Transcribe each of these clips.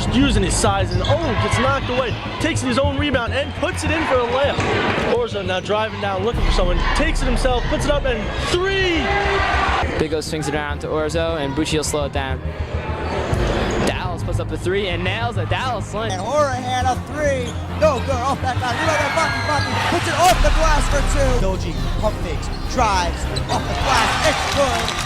just using his size, and gets knocked away. Takes his own rebound and puts it in for a layup. Orzo now driving down, looking for someone. Takes it himself, puts it up, and 3! Big O swings it around to Orzo, and Bucci will slow it down. Dallas puts up the 3 and nails it. Dallas sling. And Horahan a 3. No good. Off that guy. Bucky puts it off the glass for 2. Doji pump fakes, drives off the glass. It's good.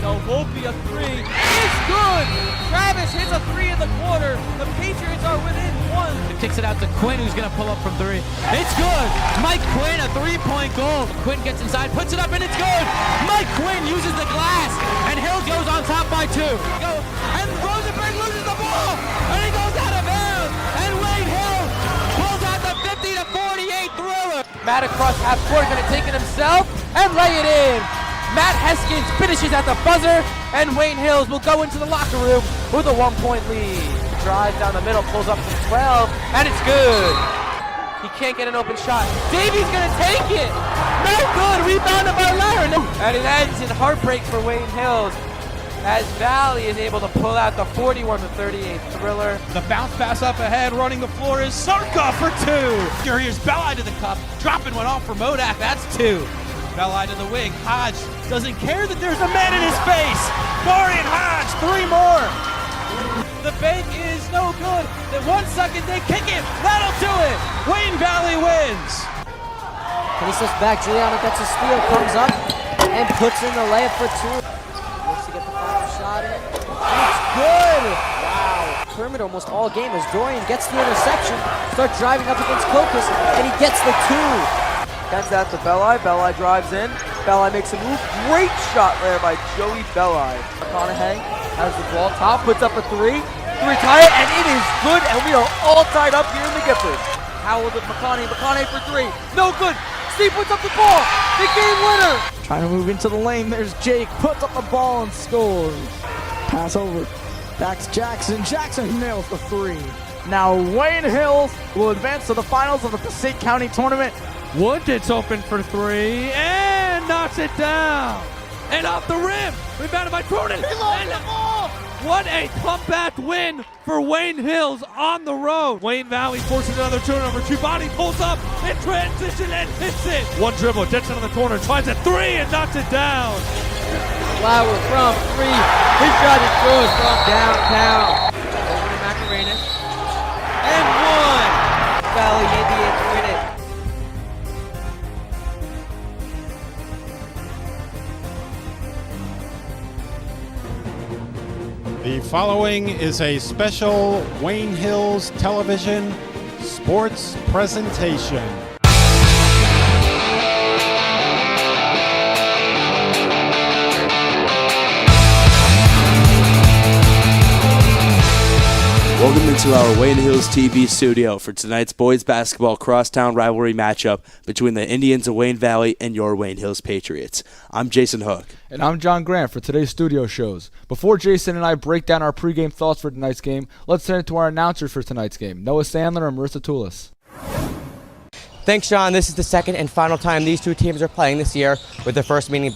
No, Volpe a 3. It's good. Travis hits a 3 in the corner. The Patriots are within 1. Kicks it out to Quinn, who's going to pull up from 3. It's good. Mike Quinn, a 3-point goal. Quinn gets inside, puts it up, and it's good. Mike Quinn uses the glass, and Hill goes on top by 2. And Rosenberg loses the ball, and he goes out of bounds. And Wayne Hill pulls out the 50-48 thriller. Matt across half court, going to take it himself and lay it in. Matt Heskins finishes at the buzzer, and Wayne Hills will go into the locker room with a 1-point lead. Drives down the middle, pulls up from 12, and it's good. He can't get an open shot. Davey's gonna take it. No good, rebounded by Laren. And it ends in heartbreak for Wayne Hills, as Valley is able to pull out the 41-38 thriller. The bounce pass up ahead, running the floor is Sarkov for 2. Here's Belli to the cup, dropping one off for Modak, that's 2. Belli to the wing, Hodge doesn't care that there's a man in his face. Dorian Hodge, 3 more. The bank is no good. In 1 second, they kick it. That'll do it. Wayne Valley wins. And he slips back. Giuliano gets a steal, comes up, and puts in the layup for 2. Looks to get the final shot in. And it's good. Wow. Kermit almost all game as Dorian gets the interception. Starts driving up against Kokas, and he gets the 2. Sends that to Belli. Belli drives in. Belli makes a move. Great shot there by Joey Belli. McConaughey has the ball. Top puts up a 3. 3 tie it, and it is good, and we are all tied up here in the Giffords. Howell to McConaughey. McConaughey for 3. No good. Steve puts up the ball. The game winner. Trying to move into the lane. There's Jake. Puts up the ball and scores. Pass over. Back to Jackson. Jackson nails the 3. Now Wayne Hills will advance to the finals of the Passaic County Tournament. Wood gets open for 3 and knocks it down. And off the rim. Rebounded by Cronin. He lost the ball. What a comeback win for Wayne Hills on the road. Wayne Valley forces another turnover. Chubani pulls up in transition and hits it. One dribble, gets into the corner, tries a 3 and knocks it down. Flower from 3. His shot is good from downtown. Over to Macarena. And 1. Valley Indians win it. The following is a special Wayne Hills Television sports presentation. Welcome into our Wayne Hills TV studio for tonight's boys basketball crosstown rivalry matchup between the Indians of Wayne Valley and your Wayne Hills Patriots. I'm Jason Hook. And I'm John Grant for today's studio shows. Before Jason and I break down our pregame thoughts for tonight's game, let's turn to our announcers for tonight's game, Noah Sandler and Marissa Toulis. Thanks, John. This is the second and final time these two teams are playing this year, with the first meeting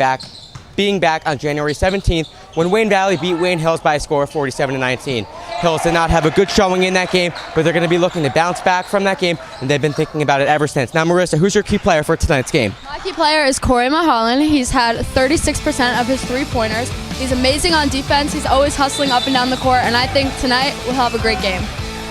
being back on January 17th when Wayne Valley beat Wayne Hills by a score of 47-19. Hills did not have a good showing in that game, but they're going to be looking to bounce back from that game, and they've been thinking about it ever since. Now, Marissa, who's your key player for tonight's game? My key player is Corey Mulholland. He's had 36% of his three-pointers. He's amazing on defense. He's always hustling up and down the court, and I think tonight we'll have a great game.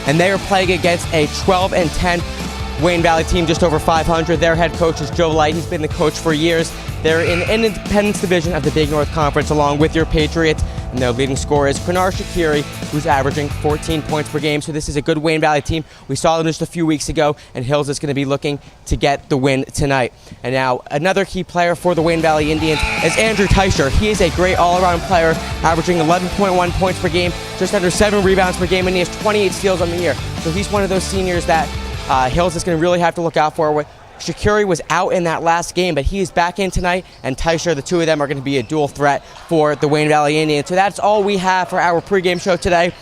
And they are playing against a 12-10 Wayne Valley team, just over 500. Their head coach is Joe Light. He's been the coach for years. They're in the Independence Division of the Big North Conference, along with your Patriots. And their leading scorer is Quinar Shakiri, who's averaging 14 points per game. So this is a good Wayne Valley team. We saw them just a few weeks ago, and Hills is going to be looking to get the win tonight. And now another key player for the Wayne Valley Indians is Andrew Teicher. He is a great all-around player, averaging 11.1 points per game, just under 7 rebounds per game, and he has 28 steals on the year. So he's one of those seniors that Hills is going to really have to look out for. Shakiri was out in that last game, but he is back in tonight, and Teicher, the two of them are going to be a dual threat for the Wayne Valley Indians. So that's all we have for our pregame show today.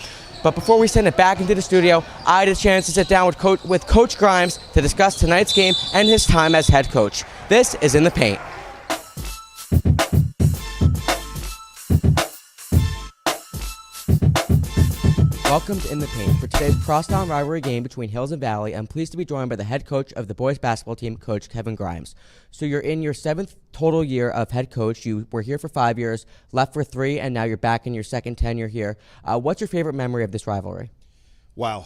But before we send it back into the studio, I had a chance to sit down with Coach Grimes to discuss tonight's game and his time as head coach. This is In the Paint. Welcome to In the Paint. For today's crosstown rivalry game between Hills and Valley, I'm pleased to be joined by the head coach of the boys basketball team, Coach Kevin Grimes. So you're in your 7th total year of head coach. You were here for 5 years, left for 3, and now you're back in your second tenure here. What's your favorite memory of this rivalry? Wow.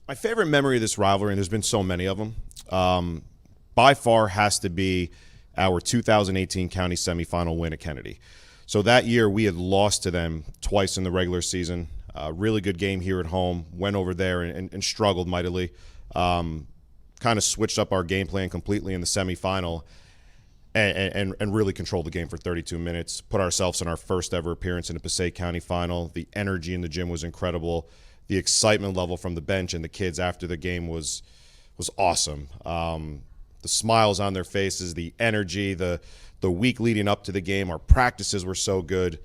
My favorite memory of this rivalry, and there's been so many of them, by far has to be our 2018 county semifinal win at Kennedy. So that year we had lost to them twice in the regular season. Really good game here at home. Went over there and struggled mightily. Kind of switched up our game plan completely in the semifinal and really controlled the game for 32 minutes. Put ourselves in our first ever appearance in a Passaic County final. The energy in the gym was incredible. The excitement level from the bench and the kids after the game was awesome. The smiles on their faces, the energy, the week leading up to the game, our practices were so good.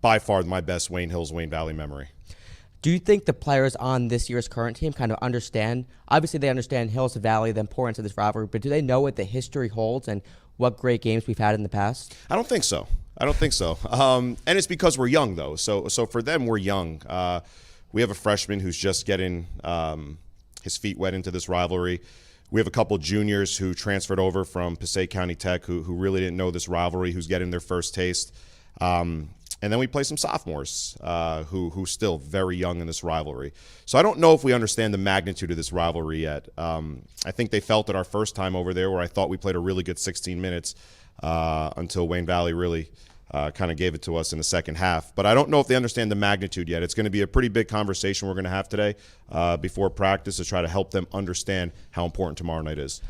By far my best Wayne Hills, Wayne Valley memory. Do you think the players on this year's current team kind of understand? Obviously, they understand Hills and Valley, the importance of this rivalry, but do they know what the history holds and what great games we've had in the past? I don't think so. And it's because we're young, though. So for them, we're young. We have a freshman who's just getting his feet wet into this rivalry. We have a couple juniors who transferred over from Passaic County Tech who really didn't know this rivalry, who's getting their first taste. And then we play some sophomores who's still very young in this rivalry. So I don't know if we understand the magnitude of this rivalry yet. I think they felt it our first time over there where I thought we played a really good 16 minutes until Wayne Valley really kind of gave it to us in the second half. But I don't know if they understand the magnitude yet. It's going to be a pretty big conversation we're going to have today before practice to try to help them understand how important tomorrow night is.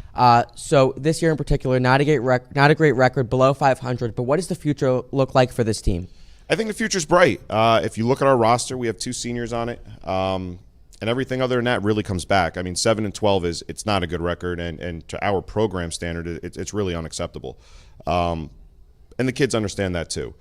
So this year in particular, not a great record, below 500, but what does the future look like for this team? I think the future's bright. If you look at our roster, we have 2 seniors on it. And everything other than that really comes back. I mean, 7-12 it's not a good record, and to our program standard, it's really unacceptable. And the kids understand that too.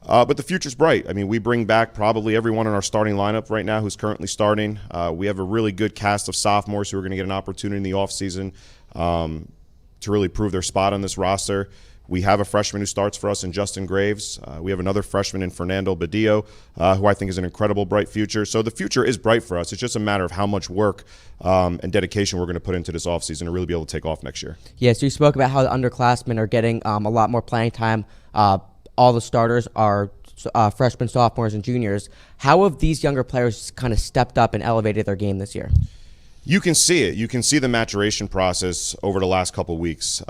But the future's bright. I mean, we bring back probably everyone in our starting lineup right now who's currently starting. We have a really good cast of sophomores who are going to get an opportunity in the offseason to really prove their spot on this roster. We have a freshman who starts for us in Justin Graves. We have another freshman in Fernando Badillo, who I think is an incredible, bright future. So the future is bright for us. It's just a matter of how much work and dedication we're going to put into this offseason to really be able to take off next year. Yeah, so you spoke about how the underclassmen are getting a lot more playing time. All the starters are freshmen, sophomores, and juniors. How have these younger players kind of stepped up and elevated their game this year? You can see it. You can see the maturation process over the last couple of weeks.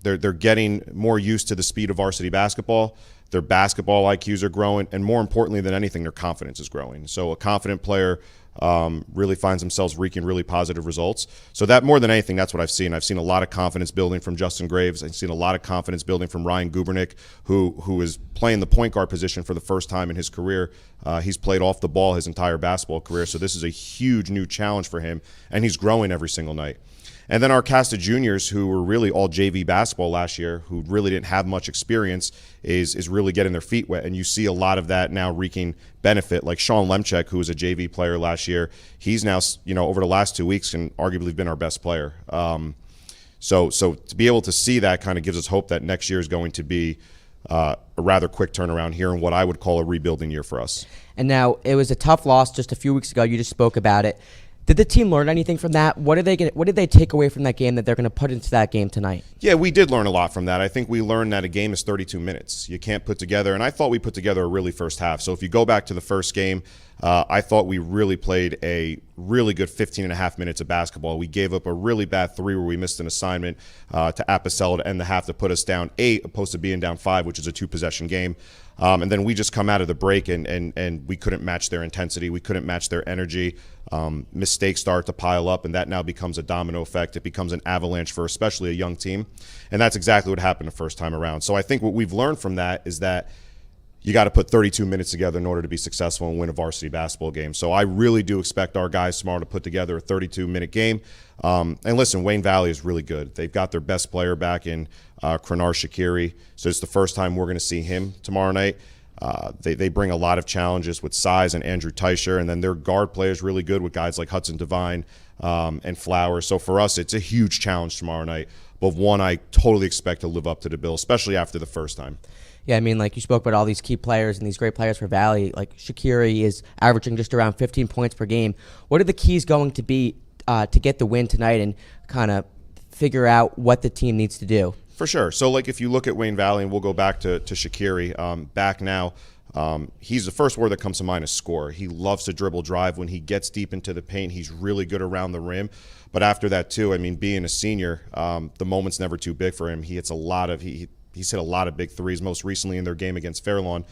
They're getting more used to the speed of varsity basketball. Their basketball IQs are growing, and more importantly than anything, their confidence is growing. So a confident player really finds themselves wreaking really positive results. So that, more than anything, that's what I've seen. I've seen a lot of confidence building from Justin Graves. I've seen a lot of confidence building from Ryan Gubernick, who is playing the point guard position for the first time in his career. He's played off the ball his entire basketball career, so this is a huge new challenge for him, and he's growing every single night. And then our cast of juniors who were really all JV basketball last year, who really didn't have much experience, is really getting their feet wet. And you see a lot of that now wreaking benefit. Like Sean Lemchek, who was a JV player last year, he's now, over the last 2 weeks and arguably been our best player. So to be able to see that kind of gives us hope that next year is going to be a rather quick turnaround here in what I would call a rebuilding year for us. And now it was a tough loss just a few weeks ago. You just spoke about it. Did the team learn anything from that? What did they take away from that game that they're going to put into that game tonight? Yeah, we did learn a lot from that. I think we learned that a game is 32 minutes. You can't put together, and I thought we put together a really first half. So if you go back to the first game, I thought we really played a really good 15 and a half minutes of basketball. We gave up a really bad 3 where we missed an assignment to Apicella to end the half to put us down 8 opposed to being down 5, which is a 2-possession game. And then we just come out of the break and we couldn't match their intensity. We couldn't match their energy. Mistakes start to pile up, and that now becomes a domino effect. It becomes an avalanche for especially a young team. And that's exactly what happened the first time around. So I think what we've learned from that is that you got to put 32 minutes together in order to be successful and win a varsity basketball game. So I really do expect our guys tomorrow to put together a 32-minute game. And listen, Wayne Valley is really good. They've got their best player back in Krenar Shakiri. So it's the first time we're going to see him tomorrow night. They bring a lot of challenges with size and Andrew Teicher, and then their guard play is really good with guys like Hudson Devine and Flowers. So for us, it's a huge challenge tomorrow night, but one I totally expect to live up to the bill, especially after the first time. Yeah, I mean, like you spoke about all these key players and these great players for Valley. Like Shaqiri is averaging just around 15 points per game. What are the keys going to be to get the win tonight and kind of figure out what the team needs to do? For sure. So, like, if you look at Wayne Valley, and we'll go back to Shaqiri, back now, he's the first word that comes to mind is score. He loves to dribble drive. When he gets deep into the paint, he's really good around the rim. But after that, too, I mean, being a senior, the moment's never too big for him. He hits a lot of he's hit a lot of big threes, most recently in their game against Fairlawn.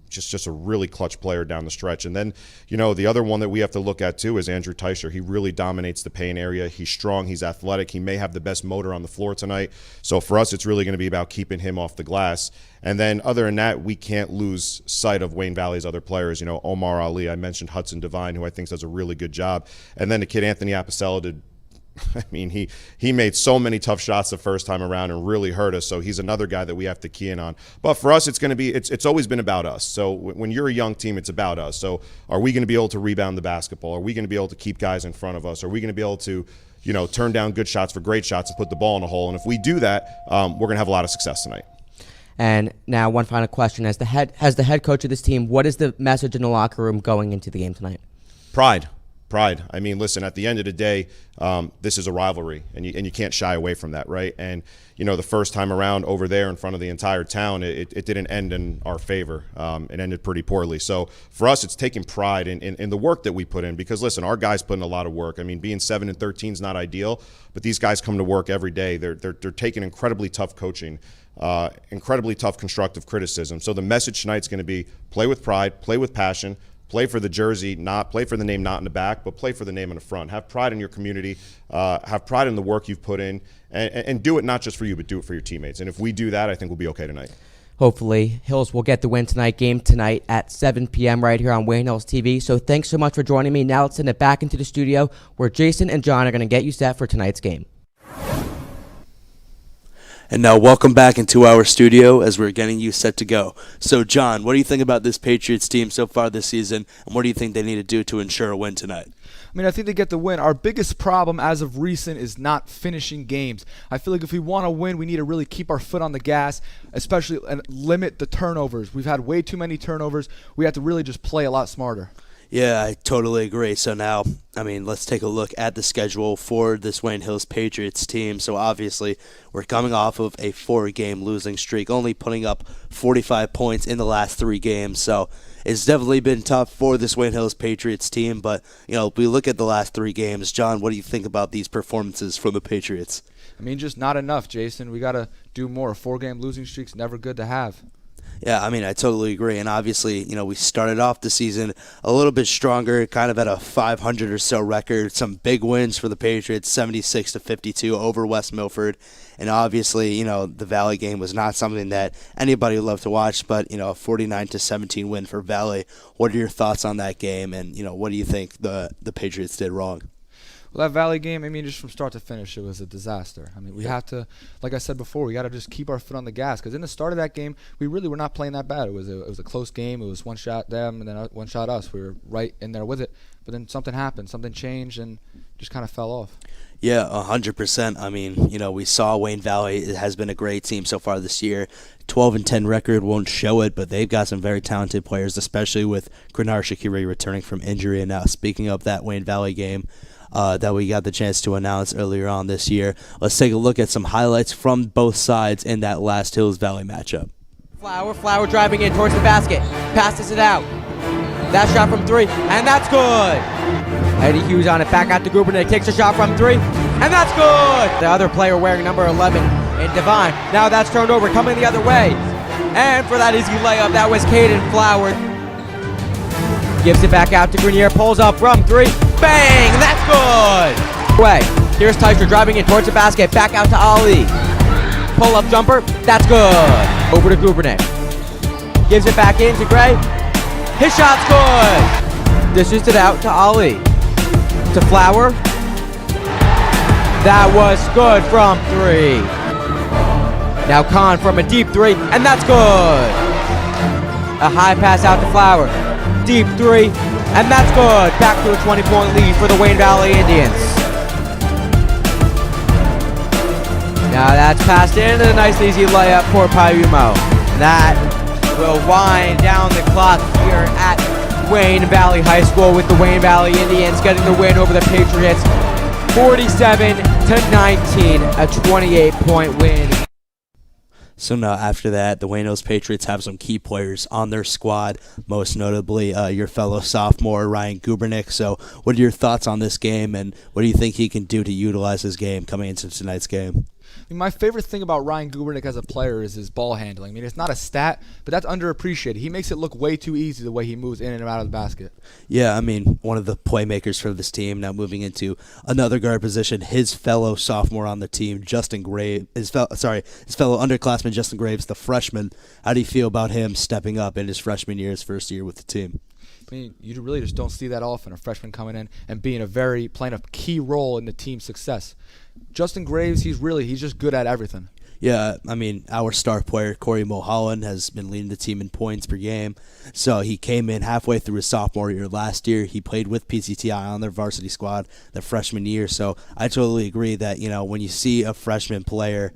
Just a really clutch player down the stretch. And then, the other one that we have to look at, too, is Andrew Teicher. He really dominates the paint area. He's strong. He's athletic. He may have the best motor on the floor tonight. So for us, it's really going to be about keeping him off the glass. And then other than that, we can't lose sight of Wayne Valley's other players. Omar Ali, I mentioned Hudson Devine, who I think does a really good job. And then the kid Anthony Apicella did. I mean, he made so many tough shots the first time around and really hurt us. So he's another guy that we have to key in on. But for us, it's always been about us. So when you're a young team, it's about us. So are we going to be able to rebound the basketball? Are we going to be able to keep guys in front of us? Are we going to be able to, turn down good shots for great shots and put the ball in the hole? And if we do that, we're going to have a lot of success tonight. And now one final question. As the head coach of this team, what is the message in the locker room going into the game tonight? Pride. I mean, listen, at the end of the day, this is a rivalry, and you can't shy away from that, right? And, the first time around over there in front of the entire town, it didn't end in our favor. It ended pretty poorly. So for us, it's taking pride in the work that we put in because, listen, our guys put in a lot of work. I mean, being 7-13 is not ideal, but these guys come to work every day. They're taking incredibly tough coaching, incredibly tough constructive criticism. So the message tonight is going to be play with pride, play with passion, play for the jersey, not play for the name not in the back, but play for the name in the front. Have pride in your community, have pride in the work you've put in, and do it not just for you, but do it for your teammates. And if we do that, I think we'll be okay tonight. Hopefully, Hills will get the win tonight. Game tonight at 7 p.m. right here on Wayne Hills TV. So thanks so much for joining me. Now let's send it back into the studio where Jason and John are going to get you set for tonight's game. And now welcome back into our studio as we're getting you set to go. So, John, what do you think about this Patriots team so far this season, and what do you think they need to do to ensure a win tonight? I mean, I think they get the win. Our biggest problem as of recent is not finishing games. I feel like if we want to win, we need to really keep our foot on the gas, especially and limit the turnovers. We've had way too many turnovers. We have to really just play a lot smarter. Yeah, I totally agree. So now, let's take a look at the schedule for this Wayne Hills Patriots team. So obviously, we're coming off of a 4-game losing streak, only putting up 45 points in the last 3 games. So it's definitely been tough for this Wayne Hills Patriots team. But, if we look at the last 3 games, John, what do you think about these performances from the Patriots? Just not enough, Jason. We got to do more. A 4-game losing streak's never good to have. Yeah, I totally agree. And obviously, we started off the season a little bit stronger, kind of at a 500 or so record. Some big wins for the Patriots, 76-52 over West Milford. And obviously, the Valley game was not something that anybody would love to watch, but, a 49-17 win for Valley. What are your thoughts on that game? And, what do you think the Patriots did wrong? Well, that Valley game, just from start to finish, it was a disaster. We have to, like I said before, we got to just keep our foot on the gas. Because in the start of that game, we really were not playing that bad. It was a close game. It was one shot them and then one shot us. We were right in there with it. But then something happened. Something changed and just kind of fell off. Yeah, 100%. We saw Wayne Valley. It has been a great team so far this year. 12-10 record won't show it, but they've got some very talented players, especially with Grenar Shaqiri returning from injury. And now, speaking of that Wayne Valley game, that we got the chance to announce earlier on this year. Let's take a look at some highlights from both sides in that last Hills Valley matchup. Flower driving in towards the basket, passes it out. That shot from 3, and that's good. Eddie Hughes on it, back out to Grubernick, takes a shot from 3, and that's good. The other player wearing number 11 in Devine. Now that's turned over, coming the other way. And for that easy layup, that was Caden Flower. Gives it back out to Grenier, pulls up from 3, bang, that's good. Way, here's Teicher driving in towards the basket, back out to Ali. Pull up jumper, that's good. Over to Grubernick. Gives it back in to Gray. His shot's good. Dishes it out to Ali. To Flower. That was good from 3. Now Kahn from a deep 3, and that's good. A high pass out to Flower. Deep 3, and that's good. Back to a 20-point lead for the Wayne Valley Indians. Now that's passed in, and a nice easy layup for Payumo. That will wind down the clock here at Wayne Valley High School with the Wayne Valley Indians getting the win over the Patriots 47-19, a 28-point win. So now after that, the Wayne Hills Patriots have some key players on their squad, most notably your fellow sophomore, Ryan Gubernick. So what are your thoughts on this game, and what do you think he can do to utilize his game coming into tonight's game? I mean, my favorite thing about Ryan Gubernick as a player is his ball handling. I mean, it's not a stat, but that's underappreciated. He makes it look way too easy the way he moves in and out of the basket. Yeah, I mean, one of the playmakers for this team. Now moving into another guard position, his fellow sophomore on the team, Justin Graves, his fellow underclassman Justin Graves, the freshman. How do you feel about him stepping up in his freshman year, his first year with the team? I mean, you really just don't see that often, a freshman coming in and playing a key role in the team's success. Justin Graves, he's just good at everything. Yeah, I mean, our star player, Corey Mulholland, has been leading the team in points per game. So he came in halfway through his sophomore year last year. He played with PCTI on their varsity squad the freshman year. So I totally agree that, when you see a freshman player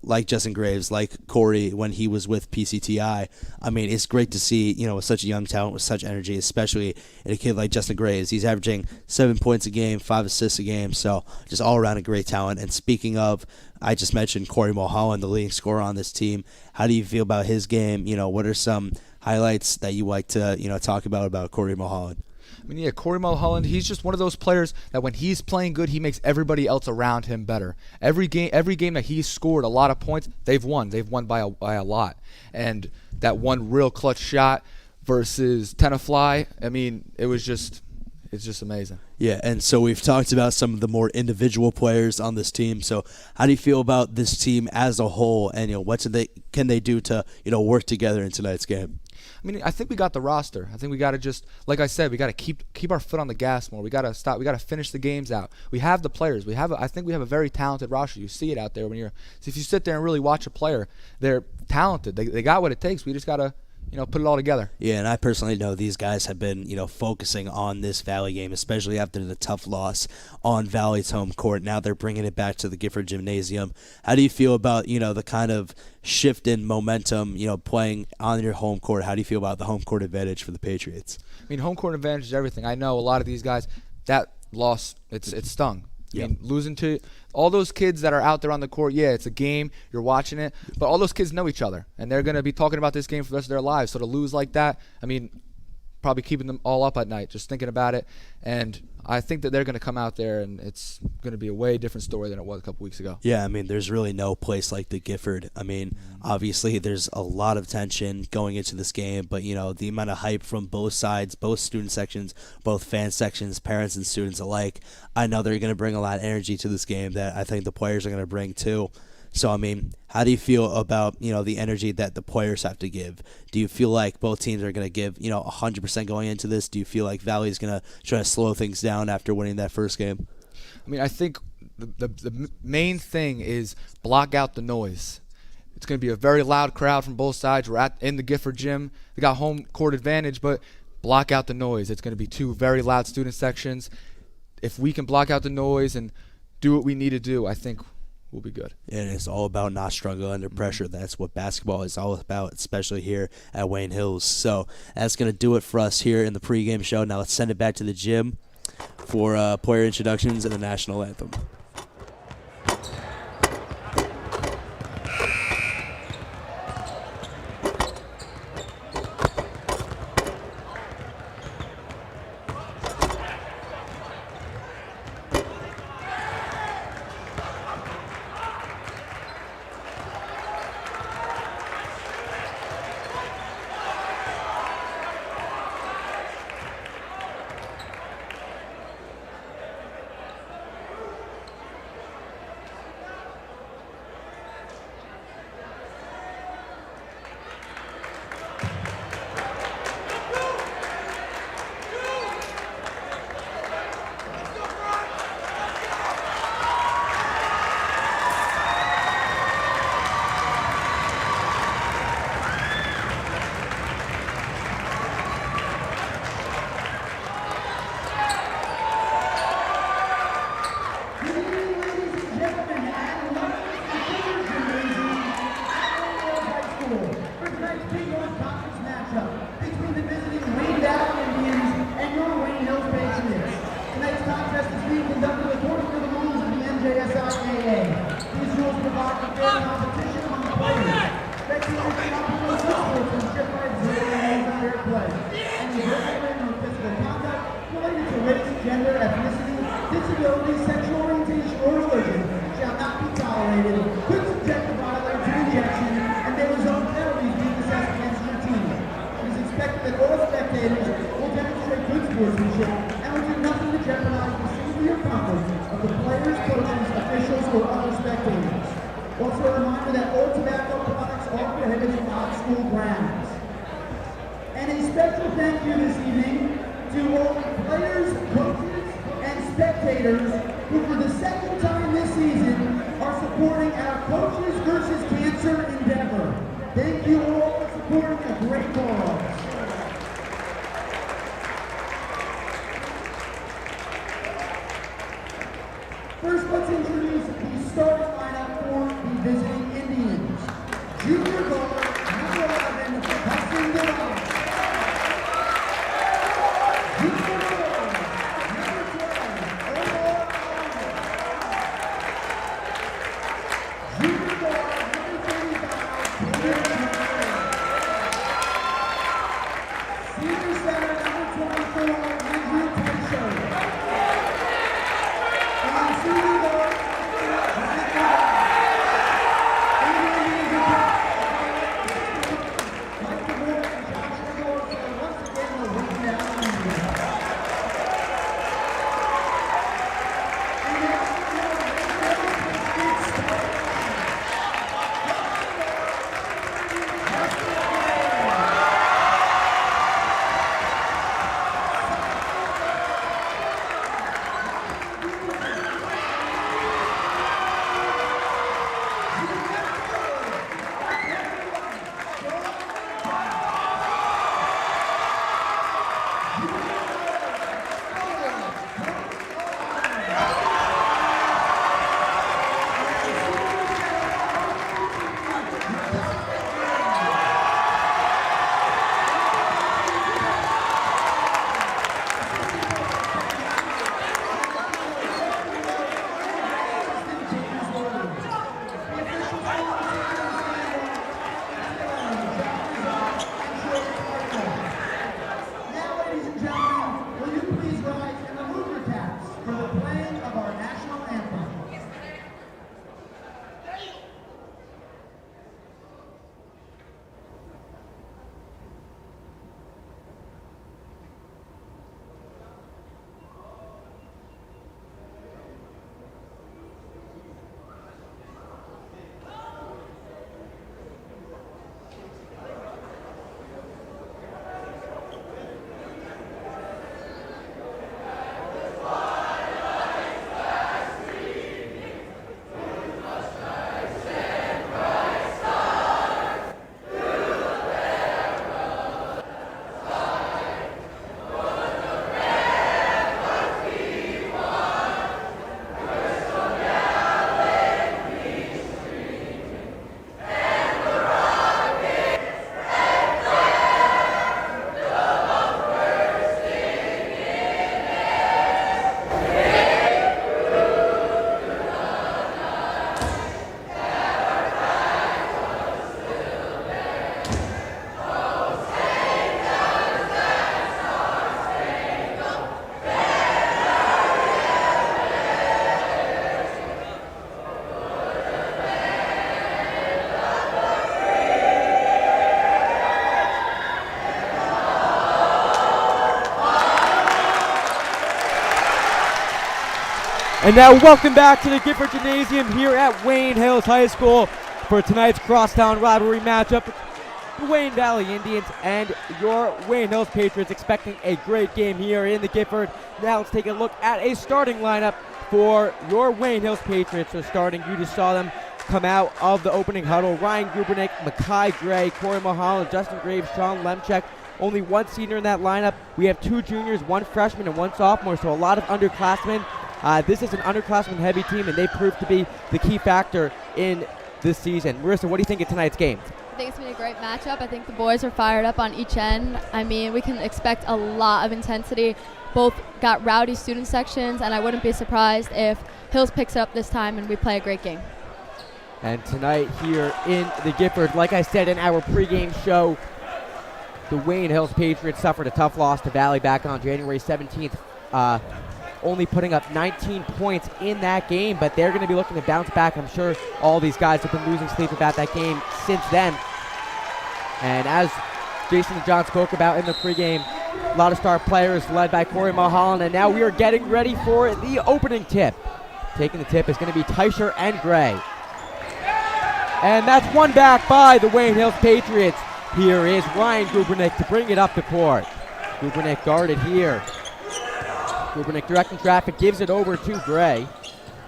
like Justin Graves, like Corey when he was with PCTI, I mean, it's great to see, with such a young talent, with such energy, especially in a kid like Justin Graves. He's averaging 7 points a game, 5 assists a game, so just all around a great talent. And speaking of, I just mentioned Corey Mulholland, the leading scorer on this team. How do you feel about his game? What are some highlights that you like to, talk about Corey Mulholland? I mean, yeah, Corey Mulholland, he's just one of those players that when he's playing good, he makes everybody else around him better. Every game that he's scored a lot of points, they've won. They've won by a lot. And that one real clutch shot versus Tenafly, I mean, it's just amazing. Yeah, and so we've talked about some of the more individual players on this team. So how do you feel about this team as a whole, and what can they do to work together in tonight's game? I mean, I think we got the roster. I think we got to just, like I said, we got to keep our foot on the gas more. We got to stop. We got to finish the games out. We have the players. I think we have a very talented roster. You see it out there if you sit there and really watch a player, they're talented. They got what it takes. We just got to put it all together. Yeah, and I personally know these guys have been, focusing on this Valley game, especially after the tough loss on Valley's home court. Now they're bringing it back to the Gifford Gymnasium. How do you feel about, the kind of shift in momentum, playing on your home court? How do you feel about the home court advantage for the Patriots? I mean, home court advantage is everything. I know a lot of these guys, that loss, it stung. I mean, losing to all those kids that are out there on the court, yeah, it's a game, you're watching it, but all those kids know each other, and they're going to be talking about this game for the rest of their lives. So to lose like that, I mean, probably keeping them all up at night, just thinking about it. And I think that they're going to come out there, and it's going to be a way different story than it was a couple weeks ago. Yeah, I mean, there's really no place like the Gifford. I mean, obviously there's a lot of tension going into this game, but, the amount of hype from both sides, both student sections, both fan sections, parents and students alike, I know they're going to bring a lot of energy to this game that I think the players are going to bring too. So, I mean, how do you feel about, the energy that the players have to give? Do you feel like both teams are going to give, 100% going into this? Do you feel like Valley is going to try to slow things down after winning that first game? I mean, I think the main thing is block out the noise. It's going to be a very loud crowd from both sides. We're in the Gifford Gym. They got home court advantage, but block out the noise. It's going to be two very loud student sections. If we can block out the noise and do what we need to do, I think we'll be good. And it's all about not struggling under pressure. That's what basketball is all about, especially here at Wayne Hills. So that's going to do it for us here in the pregame show. Now let's send it back to the gym for player introductions and the national anthem. WHAA. These rules provide for fair competition among players. Spectators cannot promote sportsmanship by exhibiting unfair play. Any discipline or physical conduct related to race, gender, ethnicity, disability, sexual orientation, or religion shall not be tolerated, could subject the violator to injection, and may result in penalties being assessed against your team. It is expected that all spectators will demonstrate good sportsmanship and will do nothing to jeopardize the safety or comfort of the players, coaches, officials, or other spectators. Also a reminder that all tobacco products are prohibited on school grounds. And a special thank you this evening to all players, coaches, and spectators who for the second time this season are supporting our Coaches versus Cancer endeavor. Thank you all for supporting a great cause. First, let's introduce the starting lineup for the visiting Indians. Junior guard, number 11, Hudson Dillon. Junior guard, number 12, Omar Allen. Junior guard, number 35, Peter Chandler. Senior center, number 24, Andrew Taisho. And senior guard, And now welcome back to the Gifford Gymnasium here at Wayne Hills High School for tonight's crosstown rivalry matchup. The Wayne Valley Indians and your Wayne Hills Patriots expecting a great game here in the Gifford. Now let's take a look at a starting lineup for your Wayne Hills Patriots. So starting, you just saw them come out of the opening huddle. Ryan Gubernick, Makai Gray, Corey Mulholland, Justin Graves, Sean Lemchek. Only one senior in that lineup. We have two juniors, one freshman, and one sophomore, so a lot of underclassmen. This is an underclassmen-heavy team, and they proved to be the key factor in this season. Marissa, what do you think of tonight's game? I think it's going to be a great matchup. I think the boys are fired up on each end. I mean, we can expect a lot of intensity. Both got rowdy student sections, and I wouldn't be surprised if Hills picks it up this time and we play a great game. And tonight here in the Gifford, like I said in our pregame show, the Wayne Hills Patriots suffered a tough loss to Valley back on January 17th, only putting up 19 points in that game, but they're going to be looking to bounce back. I'm sure all these guys have been losing sleep about that game since then. And as Jason and John spoke about in the pregame, a lot of star players led by Corey Mulholland, and now we are getting ready for the opening tip. Taking the tip is going to be Teicher and Gray. And that's one back by the Wayne Hills Patriots. Here is Ryan Gubernick to bring it up the court. Gubernick guarded here. Gubernick directing traffic, gives it over to Gray.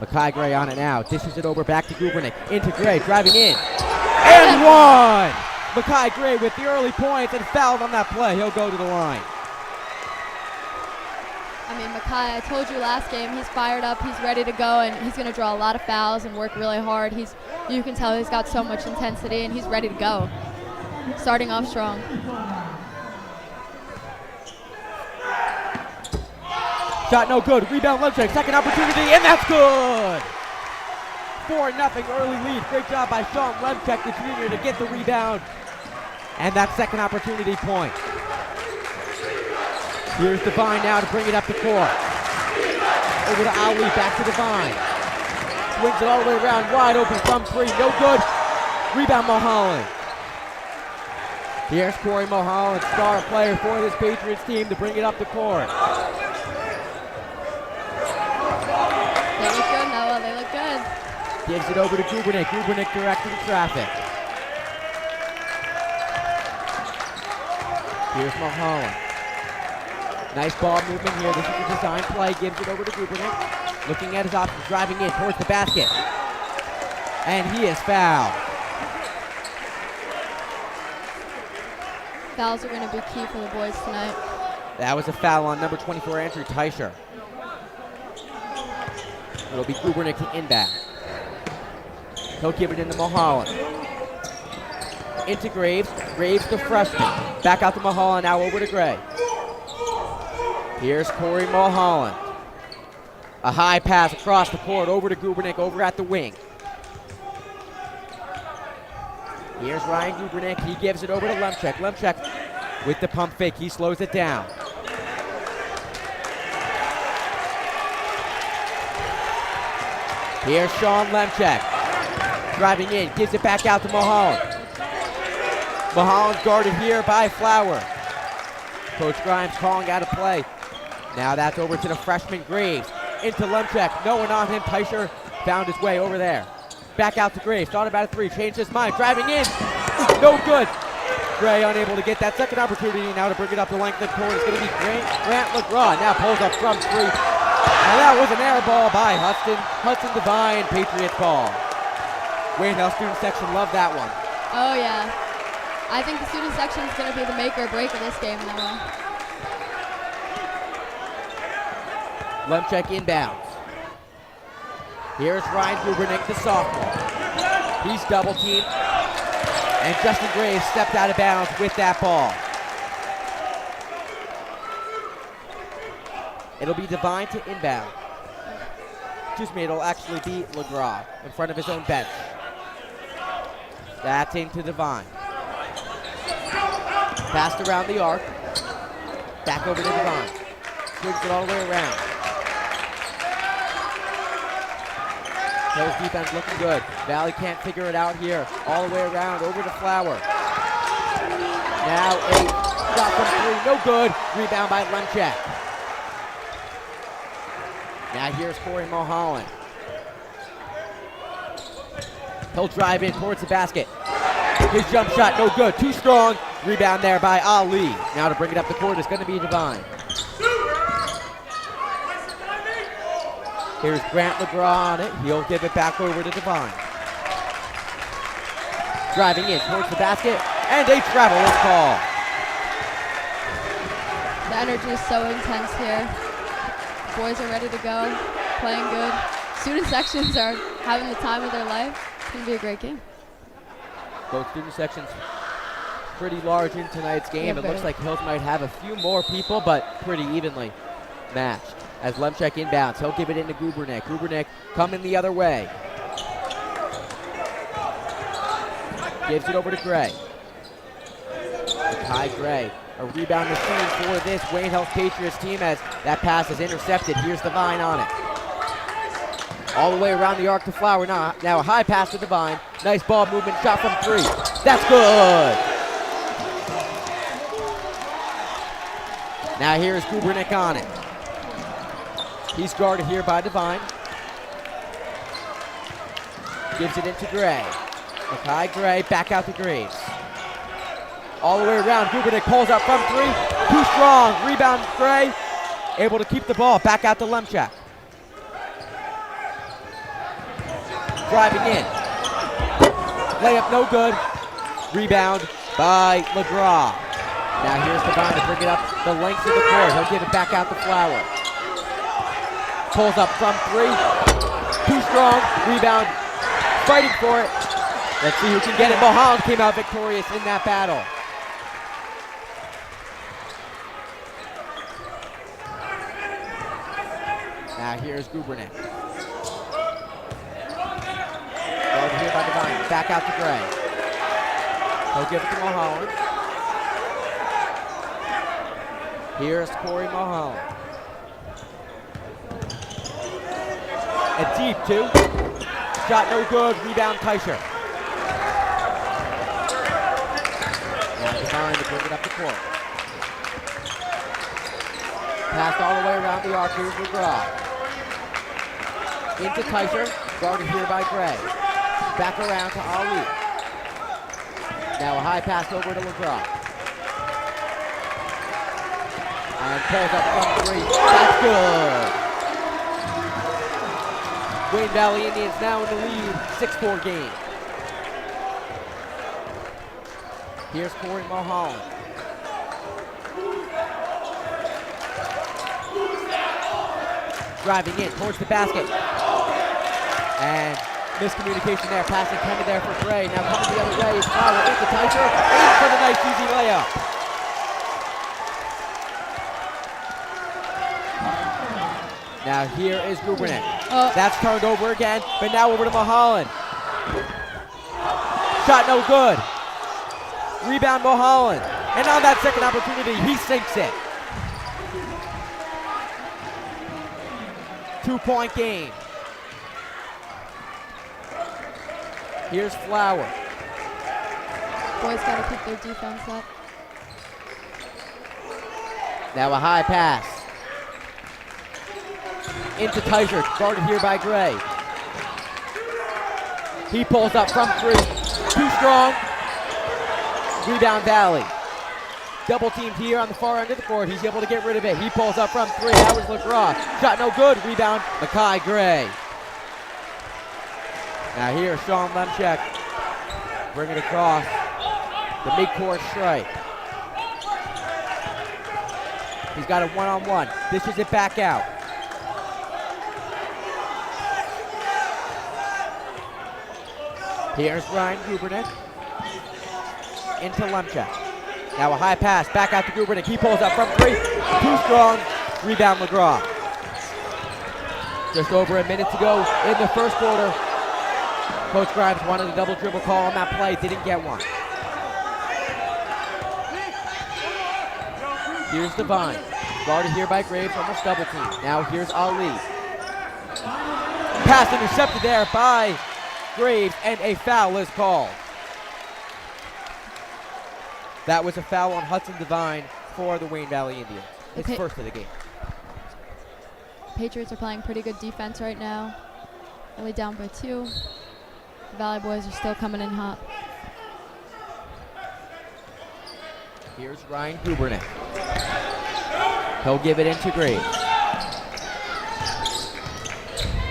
Makai Gray on it now, dishes it over back to Gubernick, into Gray, driving in, and one! Makai Gray with the early points and fouled on that play. He'll go to the line. I mean, Makai, I told you last game, he's fired up, he's ready to go, and he's going to draw a lot of fouls and work really hard. You can tell he's got so much intensity, and he's ready to go. Starting off strong. Shot no good. Rebound Lemchek. Second opportunity, and that's good. 4-0 early lead. Great job by Sean Lemchek, the junior, to get the rebound. And that second opportunity point. Here's Devine now to bring it up the court. Over to Ali, back to Devine. Swings it all the way around, wide open from three. No good. Rebound Mulholland. Here's Corey Mulholland, star player for this Patriots team, to bring it up the court. They look good, Noah. They look good. Gives it over to Gubernick. Gubernick directing traffic. Here's Mulholland. Nice ball movement here. This is a design play. Gives it over to Gubernick. Looking at his options, driving in towards the basket. And he is fouled. Fouls are going to be key for the boys tonight. That was a foul on number 24, Andrew Teicher. It'll be Gubernick to inbound. He'll give it into Mulholland. Into Graves. Graves the freshman. Back out to Mulholland, now over to Gray. Here's Corey Mulholland. A high pass across the court over to Gubernick over at the wing. Here's Ryan Gubernick. He gives it over to Lemchek. Lemchek with the pump fake. He slows it down. Here's Sean Lemchek. Driving in. Gives it back out to Mulholland. Mulholland guarded here by Flower. Coach Grimes calling out a play. Now that's over to the freshman Graves. Into Lemchek. No one on him. Teicher found his way over there. Back out to Graves. Thought about a three. Changed his mind. Driving in. No good. Gray unable to get that second opportunity. Now to bring it up the length of the court is going to be Grant LeGras. Now pulls up from three. And that was an air ball by Hudson. Hudson Devine. Patriots ball. Wayne Hills student section loved that one. Oh, yeah. I think the student section is going to be the make or break of this game, Noah. Lemchek inbounds. Here's Ryan Gubernick, the sophomore. He's double teamed. And Justin Graves stepped out of bounds with that ball. It'll be Devine to inbound. Excuse me, it'll actually be LeGras in front of his own bench. That's into Devine. Passed around the arc. Back over to Devine. Swings it all the way around. Hills defense looking good. Valley can't figure it out here. All the way around, over to Flower. Now a shot from three, no good. Rebound by Lemchek. Now here's Corey Mulholland. He'll drive in towards the basket. His jump shot, no good, too strong. Rebound there by Ali. Now to bring it up the court is going to be Devine. Here's Grant LeGras on it. He'll give it back over to Devine. Driving in towards the basket, and a travel is called. The energy is so intense here. Boys are ready to go, playing good. Student sections are having the time of their life. It's going to be a great game. Both student sections pretty large in tonight's game. Yeah, It looks like Hills might have a few more people, but pretty evenly matched. As Lemchek inbounds, he'll give it into Gubernick. Gubernick coming the other way. Gives it over to Gray. Kai Gray, a rebound machine for this Wayne Hills Patriots team as that pass is intercepted. Here's Devine on it. All the way around the arc to Flower. Now a high pass to Devine. Nice ball movement, shot from 3. That's good. Now here's Gubernick on it. He's guarded here by Devine. Gives it into Gray. Makai Gray back out to Graves. All the way around, Gubernick pulls up from 3. Too strong, rebound Gray. Able to keep the ball, back out to Lemchak. Driving in. Layup no good. Rebound by LeGras. Now here's Devine to bring it up the length of the court. He'll give it back out to Flower. Pulls up from 3. Too strong. Rebound. Fighting for it. Let's see who can get it. Mulholland came out victorious in that battle. Now here's Gubernick. Guarded here by Devine. Back out to Gray. He'll give it to Mulholland. Here's Corey Mulholland. A deep 2. Shot no good. Rebound Teicher. Now Devine to bring it up the court. Passed all the way around the arc. Here's LeGras. Into Teicher. Guarded here by Gray. Back around to Ali. Now a high pass over to LeGras. And pulls up from 3. That's good. Wayne Valley Indians now in the lead, 6-4 game. Here's Corey Mulholland. Driving in towards the basket. And miscommunication there, pass intended there for Gray. Now coming the other way is Flower into Teicher. In for the nice easy layup. Now here is Gubernick. That's turned over again, but now over to Mulholland. Shot no good. Rebound Mulholland. And on that second opportunity, he sinks it. 2-point game. Here's Flower. Boys got to keep their defense up. Now a high pass. Into Teicher, guarded here by Gray. He pulls up from 3. Too strong. Rebound Valley. Double teamed here on the far end of the court. He's able to get rid of it. He pulls up from 3. That was LeGras. Shot no good. Rebound Makai Gray. Now here's Sean Lemchek. Bring it across the midcourt stripe. He's got a one-on-one. Dishes it back out. Here's Ryan Gubernick. Into Lemchek. Now a high pass, back out to Gubernick. He pulls up from 3. Too strong. Rebound LeGras. Just over a minute to go in the first quarter. Coach Grimes wanted a double dribble call on that play. Didn't get one. Here's Devine. Guarded here by Graves, almost double team. Now here's Ali. Pass intercepted there by Graves, and a foul is called. That was a foul on Hudson Devine for the Wayne Valley Indians. It's first of the game. Patriots are playing pretty good defense right now. Only down by 2. The Valley boys are still coming in hot. Here's Ryan Gubernick. He'll give it into Graves.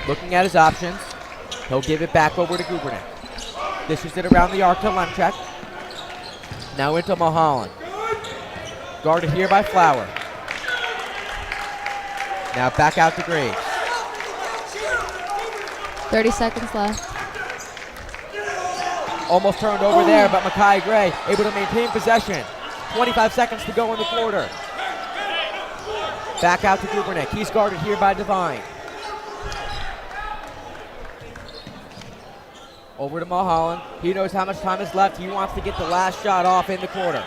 Looking at his options. He'll give it back over to Gubernick. Dishes it around the arc to Lemchek. Now into Mulholland. Guarded here by Flower. Now back out to Graves. 30 seconds left. Almost turned over there, but Makai Gray able to maintain possession. 25 seconds to go in the quarter. Back out to Gubernick. He's guarded here by Devine. Over to Mulholland. He knows how much time is left. He wants to get the last shot off in the quarter.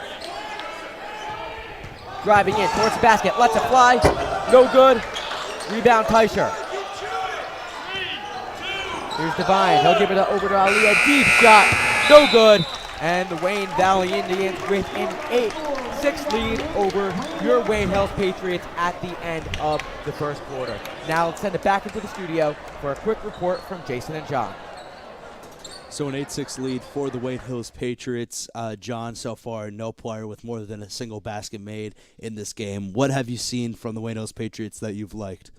Driving in towards the basket. Lets it fly. No good. Rebound Teicher. Here's Devine. He'll give it over to Ali. A deep shot. No good. And the Wayne Valley Indians with an 8-6 lead over your Wayne Hills Patriots at the end of the first quarter. Now let's send it back into the studio for a quick report from Jason and John. So an 8-6 lead for the Wayne Hills Patriots. John, so far, no player with more than a single basket made in this game. What have you seen from the Wayne Hills Patriots that you've liked?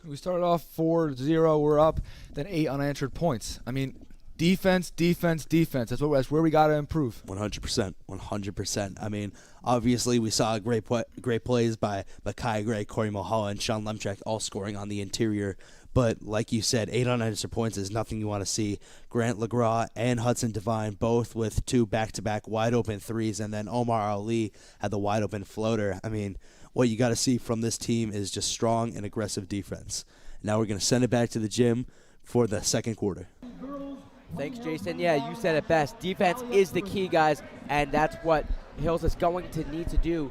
We started off 4-0. We're up, then 8 unanswered points. I mean, defense. That's where we got to improve. 100%. I mean, obviously we saw great plays by Makai Gray, Corey Mulholland, Sean Lemchek, all scoring on the interior. But like you said, 8 unanswered points is nothing you want to see. Grant LeGras and Hudson Devine both with 2 back-to-back wide-open threes, and then Omar Ali had the wide-open floater. I mean, what you got to see from this team is just strong and aggressive defense. Now we're going to send it back to the gym for the second quarter. Thanks, Jason. Yeah, you said it best. Defense is the key, guys, and that's what Hills is going to need to do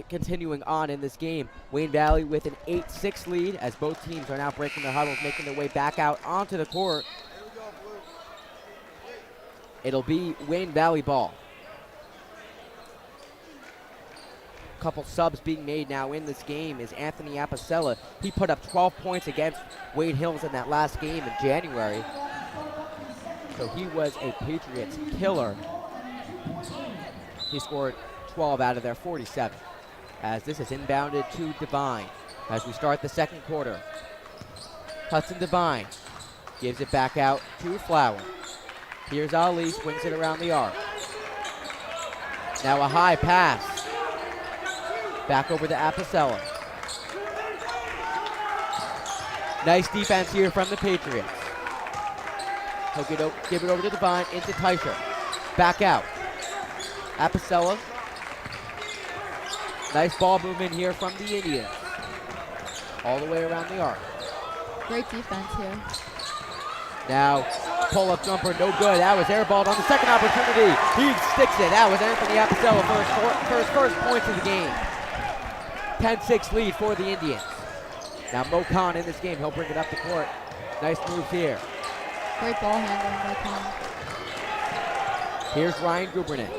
continuing on in this game. Wayne Valley with an 8-6 lead as both teams are now breaking their huddles, making their way back out onto the court. It'll be Wayne Valley ball. Couple subs being made now in this game is Anthony Apicella. He put up 12 points against Wayne Hills in that last game in January. So he was a Patriots killer. He scored 12 out of their 47. As this is inbounded to Devine as we start the second quarter. Hudson Devine gives it back out to Flower. Here's Ali, swings it around the arc. Now a high pass. Back over to Apicella. Nice defense here from the Patriots. He'll give it over to Devine, into Teicher. Back out. Apicella. Nice ball movement here from the Indians. All the way around the arc. Great defense here. Now, pull-up jumper, no good. That was airballed on the second opportunity. He sticks it. That was Anthony Apicella for his first points of the game. 10-6 lead for the Indians. Now Mo Khan in this game. He'll bring it up the court. Nice move here. Great ball handling by Khan. Here's Ryan Gubernick.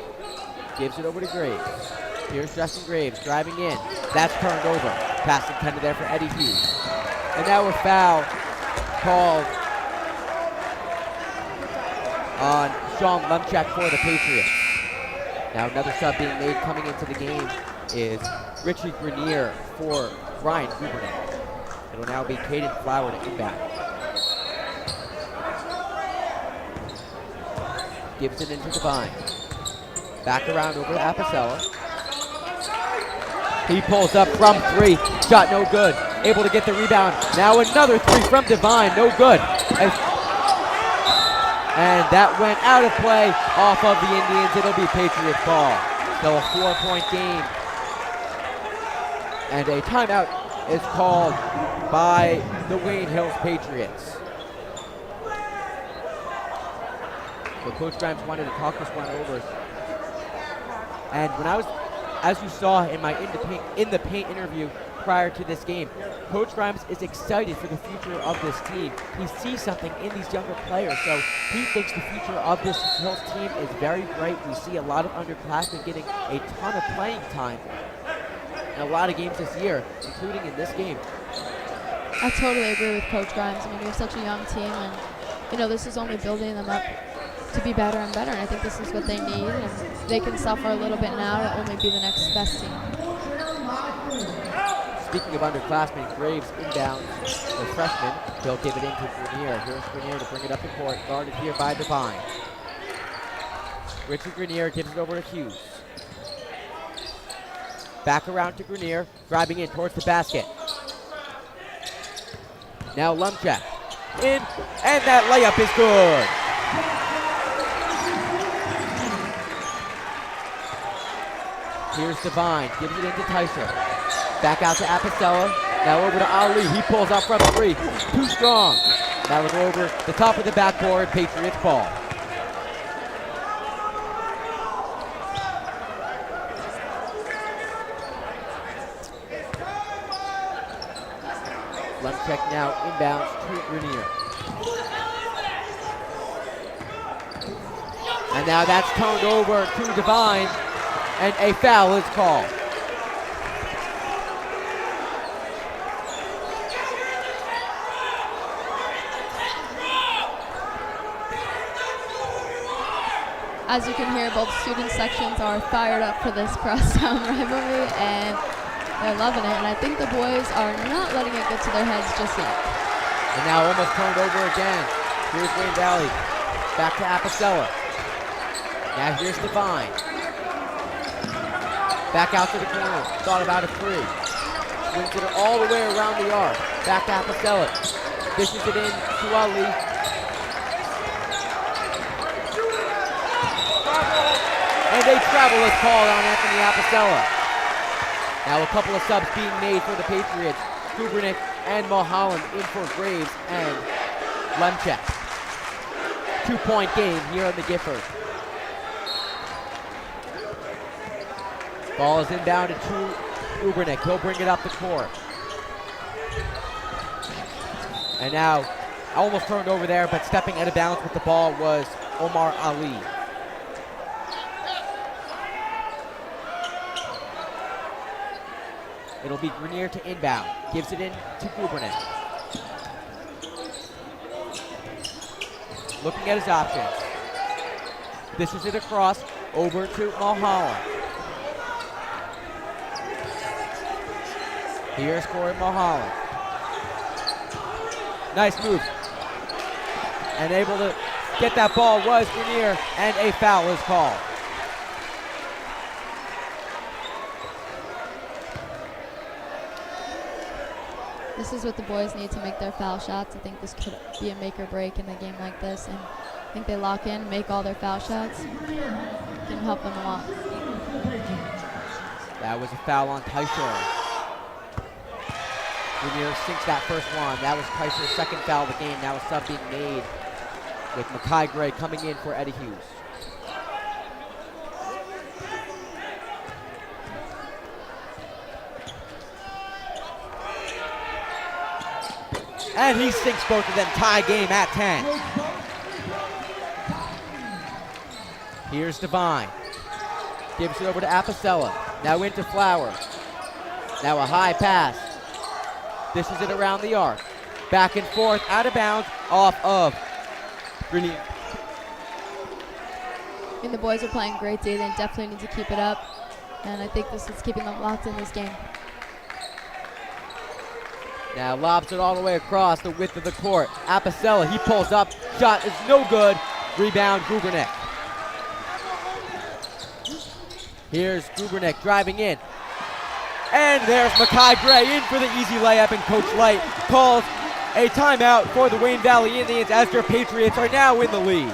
Gives it over to Graves. Here's Justin Graves driving in. That's turned over. Pass intended there for Eddie Hughes. And now a foul called on Sean Lemchek for the Patriots. Now another sub being made coming into the game is Richie Grenier for Ryan Gubernick. It will now be Caden Flower to inbound. Gives it into Devine. Back around over to Apicella. He pulls up from 3. Shot no good. Able to get the rebound. Now another 3 from Devine. No good. And that went out of play off of the Indians. It'll be Patriots ball. Still a 4-point game. And a timeout is called by the Wayne Hills Patriots. So Coach Grimes wanted to talk this one over. And when I was, as you saw in my in the paint interview prior to this game, Coach Grimes is excited for the future of this team. He sees something in these younger players, so he thinks the future of this Hills team is very bright. We see a lot of underclassmen getting a ton of playing time in a lot of games this year, including in this game. I totally agree with Coach Grimes. I mean, we have such a young team, and this is only building them up to be better and better, and I think this is what they need, and they can suffer a little bit now to only be the next best team. Speaking of underclassmen, Graves inbounds the freshman. He'll give it into Grenier. Here's Grenier to bring it up the court, guarded here by Devine. Richard Grenier gives it over to Hughes. Back around to Grenier, driving in towards the basket. Now Lemchek in, and that layup is good. Here's Devine, gives it into Tyser. Back out to Apicella. Now over to Ali. He pulls out from 3. Too strong. Now we'll go over the top of the backboard. Patriots ball. Lemcheck now inbounds to Grenier. And now that's turned over to Devine, and a foul is called. As you can hear, both student sections are fired up for this crosstown rivalry, and they're loving it. And I think the boys are not letting it get to their heads just yet. And now almost turned over again. Here's Wayne Valley. Back to Apicella. Now here's Devine. Back out to the corner. Thought about a 3. Swings it all the way around the arc. Back to Apicella. Dishes it in to Ali. And a travel is called on Anthony Apicella. Now a couple of subs being made for the Patriots. Kubernick and Mulholland in for Graves and Lemcheck. 2-point game here in the Gifford. Ball is inbounded to Kubernick. He'll bring it up the court. And now, almost turned over there, but stepping out of bounds with the ball was Omar Ali. It'll be Grenier to inbound. Gives it in to Kubernick. Looking at his options. This is it across over to Mulholland. Here's Corey Mulholland. Nice move. And able to get that ball was Grenier, and a foul is called. This is what the boys need to make their foul shots. I think this could be a make or break in a game like this. And I think they lock in, make all their foul shots. Can help them a lot. That was a foul on Tysher. Grenier sinks that first one. That was Tysher's second foul of the game. Now a sub being made with Makai Gray coming in for Eddie Hughes. And he sinks both of them. Tie game at 10. Here's Devine. Gives it over to Apicella. Now into Flower. Now a high pass. This is it around the arc. Back and forth, out of bounds, off of Grenier. I think the boys are playing great D. They definitely need to keep it up. And I think this is keeping them locked in this game. Now lobs it all the way across the width of the court. Apicella, he pulls up. Shot is no good. Rebound, Gubernick. Here's Gubernick driving in. And there's Makai Gray in for the easy layup, and Coach Light calls a timeout for the Wayne Valley Indians as their Patriots are now in the lead.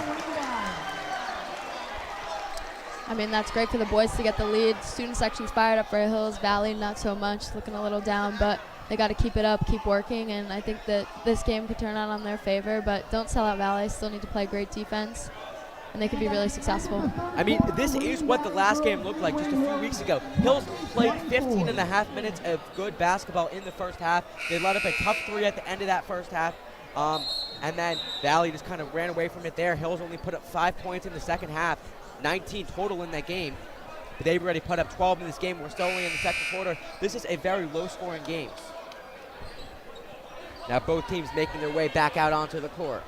I mean, that's great for the boys to get the lead. Student section's fired up for Hills Valley, not so much, looking a little down, but they got to keep it up, keep working, and I think that this game could turn out on their favor, but don't sell out Valley. Still need to play great defense, and they could be really successful. I mean, this is what the last game looked like just a few weeks ago. Hills played 15 and a half minutes of good basketball in the first half. They let up a tough 3 at the end of that first half, and then Valley just kind of ran away from it there. Hills only put up 5 points in the second half, 19 total in that game. But they've already put up 12 in this game. We're still only in the second quarter. This is a very low-scoring game. Now both teams making their way back out onto the court.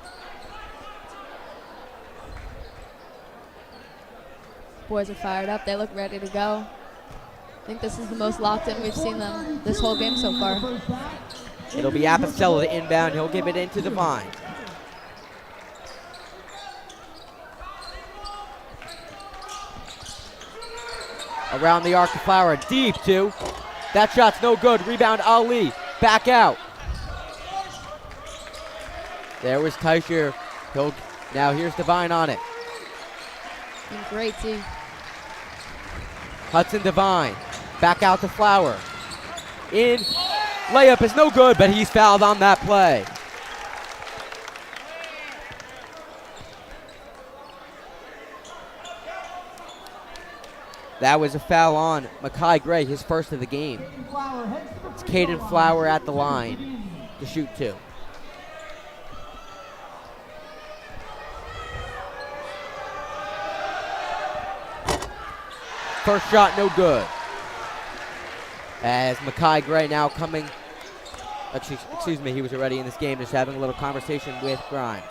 Boys are fired up. They look ready to go. I think this is the most locked in we've seen them this whole game so far. It'll be Apicella the inbound. He'll give it into Devine. Around the arc to Flower. Deep, too. That shot's no good. Rebound, Ali. Back out. There was Tysher. Now here's Devine on it. And great D. Hudson Devine. Back out to Flower. In. Layup is no good, but he's fouled on that play. That was a foul on Makai Gray, his first of the game. It's Caden Flower at the line to shoot 2. First shot, no good. As Makai Gray now coming, excuse me, he was already in this game, just having a little conversation with Grimes.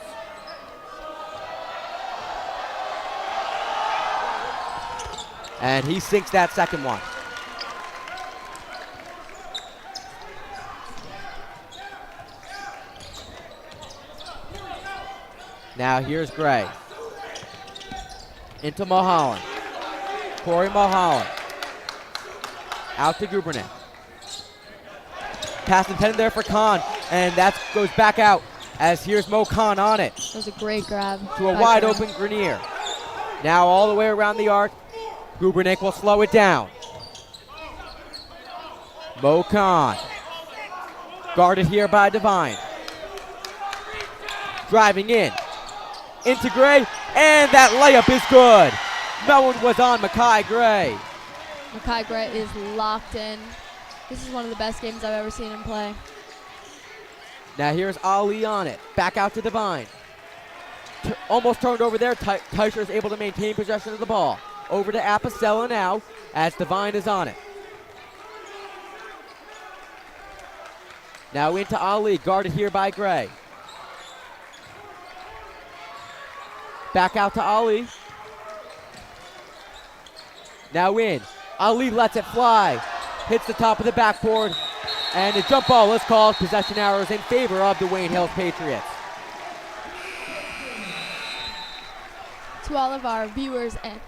And he sinks that second one. Now here's Gray. Into Mulholland. Corey Mulholland. Out to Gubernick. Pass intended there for Khan, and that goes back out as here's Mo Khan on it. That was a great grab. To a wide open Grenier. Now all the way around the arc. Gubernick will slow it down. Mo Khan. Guarded here by Devine. Driving in. Into Gray, and that layup is good. No one was on Makai Gray. Makai Gray is locked in. This is one of the best games I've ever seen him play. Now here's Ali on it. Back out to Devine. Almost turned over there. Teicher is able to maintain possession of the ball. Over to Apicella now as Devine is on it. Now into Ali, guarded here by Gray. Back out to Ali. Now in. Ali lets it fly. Hits the top of the backboard. And a jump ball is called. Possession arrows in favor of the Wayne Hills Patriots. To all of our viewers, and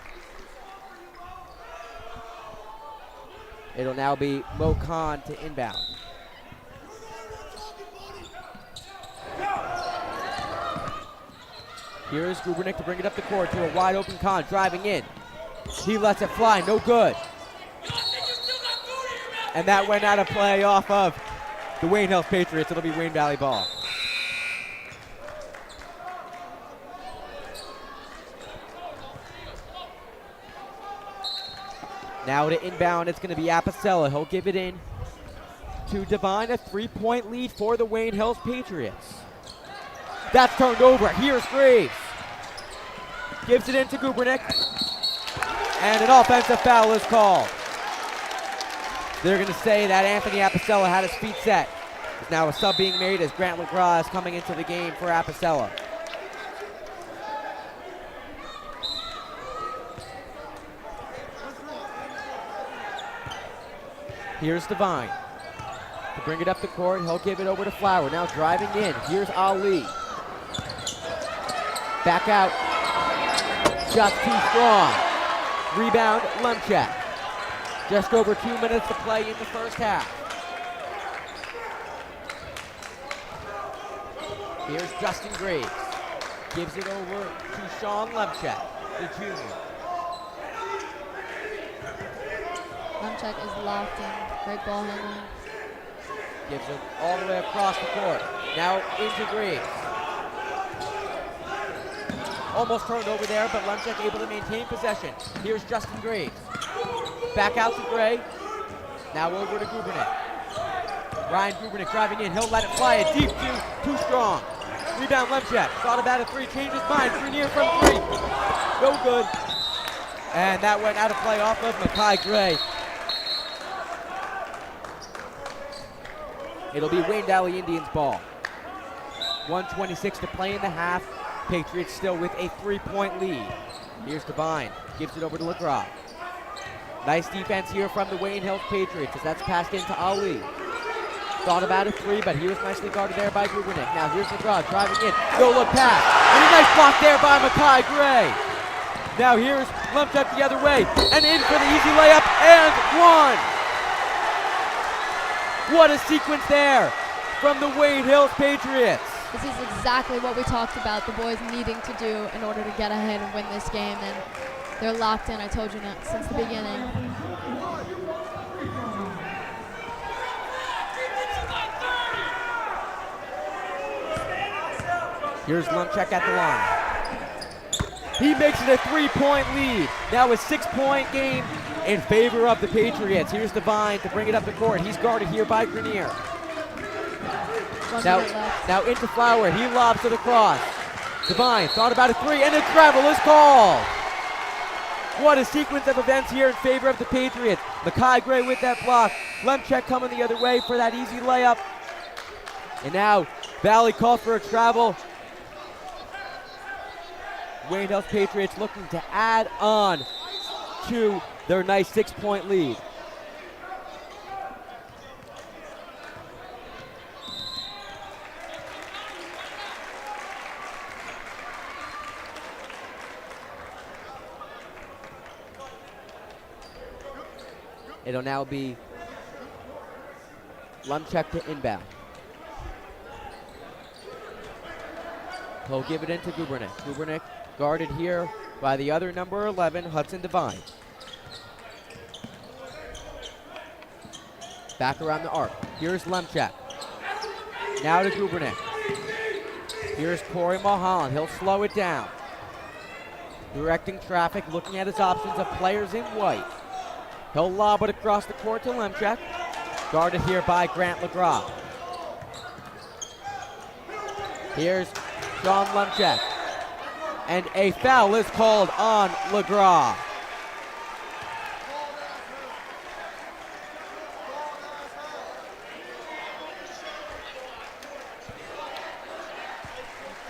it'll now be Mo Khan to inbound. Here is Gubernick to bring it up the court to a wide open Khan, driving in. He lets it fly, no good. And that went out of play off of the Wayne Hills Patriots. It'll be Wayne Valley ball. Now to inbound, it's going to be Apicella. He'll give it in to Devine. A 3-point lead for the Wayne Hills Patriots. That's turned over. Here's Graves. Gives it in to Gubernick. And an offensive foul is called. They're going to say that Anthony Apicella had his feet set. There's now a sub being made as Grant LeGras is coming into the game for Apicella. Here's Devine. To bring it up the court, he'll give it over to Flower. Now driving in. Here's Ali. Back out. Just too strong. Rebound, Lemchak. Just over 2 minutes to play in the first half. Here's Justin Graves. Gives it over to Sean Lemchak, the junior. Lemchak is locked in. Great ball handling. Gives it all the way across the court. Now into Graves. Almost turned over there, but Lemchak able to maintain possession. Here's Justin Graves. Back out to Gray. Now over to Gubernick. Ryan Gubernick driving in. He'll let it fly. A deep two. Too strong. Rebound Lemchak. Thought about a three. Changed his mind. Grenier from three. No good. And that went out of play off of Makai Gray. It'll be Wayne Valley Indians ball. 1:26 to play in the half. Patriots still with a 3-point lead. Here's Devine. Gives it over to LeGras. Nice defense here from the Wayne Hills Patriots as that's passed into Ali. Thought about a three, but he was nicely guarded there by Gubernick. Now here's LeGras driving in. No look pass. And a nice block there by Makai Gray. Now here's Lemchak the other way. And in for the easy layup and one. What a sequence there from the Wayne Hills Patriots. This is exactly what we talked about the boys needing to do in order to get ahead and win this game. And They're locked in. I told you that since the beginning. Here's Lumchek at the line. He makes it a 3-point lead. Now a 6-point game in favor of the Patriots. Here's Devine to bring it up the court. He's guarded here by Grenier. Now into Flower. He lobs it across. Devine thought about a 3, and a travel is called. What a sequence of events here in favor of the Patriots. Makai Gray with that block. Lumchek coming the other way for that easy layup. And now Valley calls for a travel. Wayne Hills Patriots looking to add on to their nice 6-point lead. It'll now be Lumchek to inbound. He'll give it into Gubernick. Gubernick guarded here by the other number 11, Hudson Devine. Back around the arc. Here's Lumchek. Now to Gubernick. Here's Corey Mulholland. He'll slow it down. Directing traffic, looking at his options of players in white. He'll lob it across the court to Lumchek. Guarded here by Grant LeGras. Here's Sean Lumchek. And a foul is called on LeGras.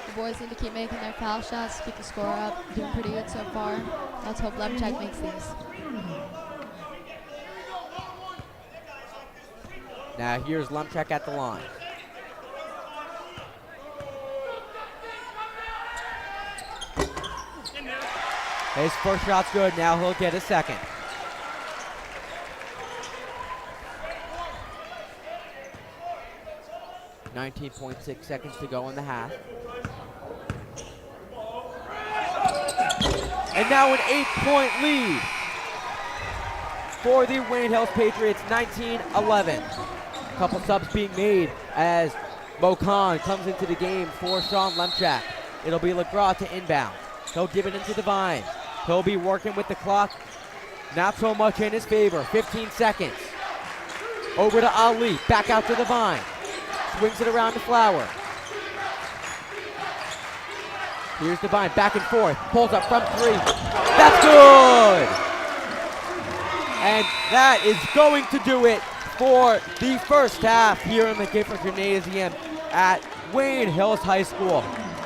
The boys need to keep making their foul shots, keep the score up. Doing pretty good so far. Let's hope Lumchek makes these. Now here's Lumchek at the line. His first shot's good. Now he'll get a second. .6 seconds to go in the half. And now an 8-point lead for the Wayne Hills Patriots, 19-11. A couple subs being made as Mo Khan comes into the game for Sean Lumchek. It'll be LeGras to inbound. He'll give it into Devine. He'll be working with the clock. Not so much in his favor. 15 seconds. Over to Ali. Back out to Devine. Swings it around to Flower. Here's Devine. Back and forth. Pulls up from 3. That's good! And that is going to do it for the first half here in the Gifford Gymnasium at Wayne Hills High School.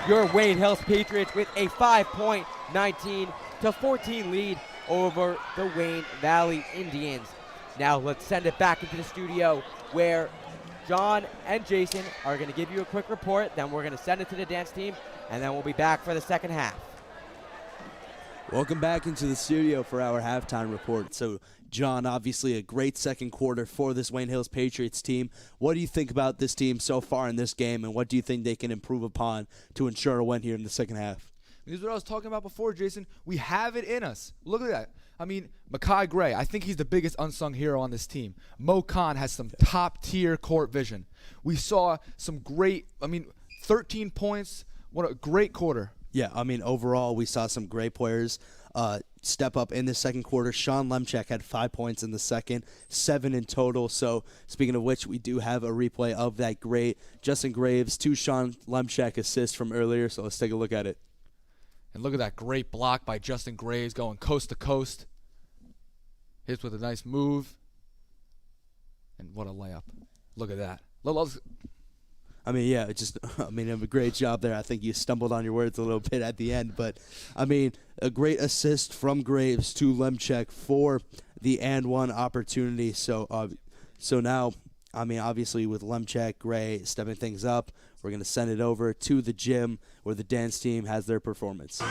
Your Wayne Hills Patriots with a 5-point 19-14 lead over the Wayne Valley Indians. Now let's send it back into the studio where John and Jason are going to give you a quick report. Then we're going to send it to the dance team, and then we'll be back for the second half. Welcome back into the studio for our halftime report. So, John, obviously a great second quarter for this Wayne Hills Patriots team. What do you think about this team so far in this game, and what do you think they can improve upon to ensure a win here in the second half? This is what I was talking about before, Jason. We have it in us. Look at that. I mean, Makai Gray, I think he's the biggest unsung hero on this team. Mo Khan has some top-tier court vision. We saw some great, 13 points. What a great quarter. Yeah, overall, we saw some great players step up in the second quarter. Sean Lumchek had 5 points in the second, 7 in total. So, speaking of which, we do have a replay of that great Justin Graves to Sean Lumchek assist from earlier. So, let's take a look at it. And look at that great block by Justin Graves going coast to coast. Hits with a nice move. And what a layup. Look at that. A great job there. I think you stumbled on your words a little bit at the end. But, a great assist from Graves to Lumchek for the and one opportunity. So now, obviously with Lumchek, Gray stepping things up, we're going to send it over to the gym where the dance team has their performance.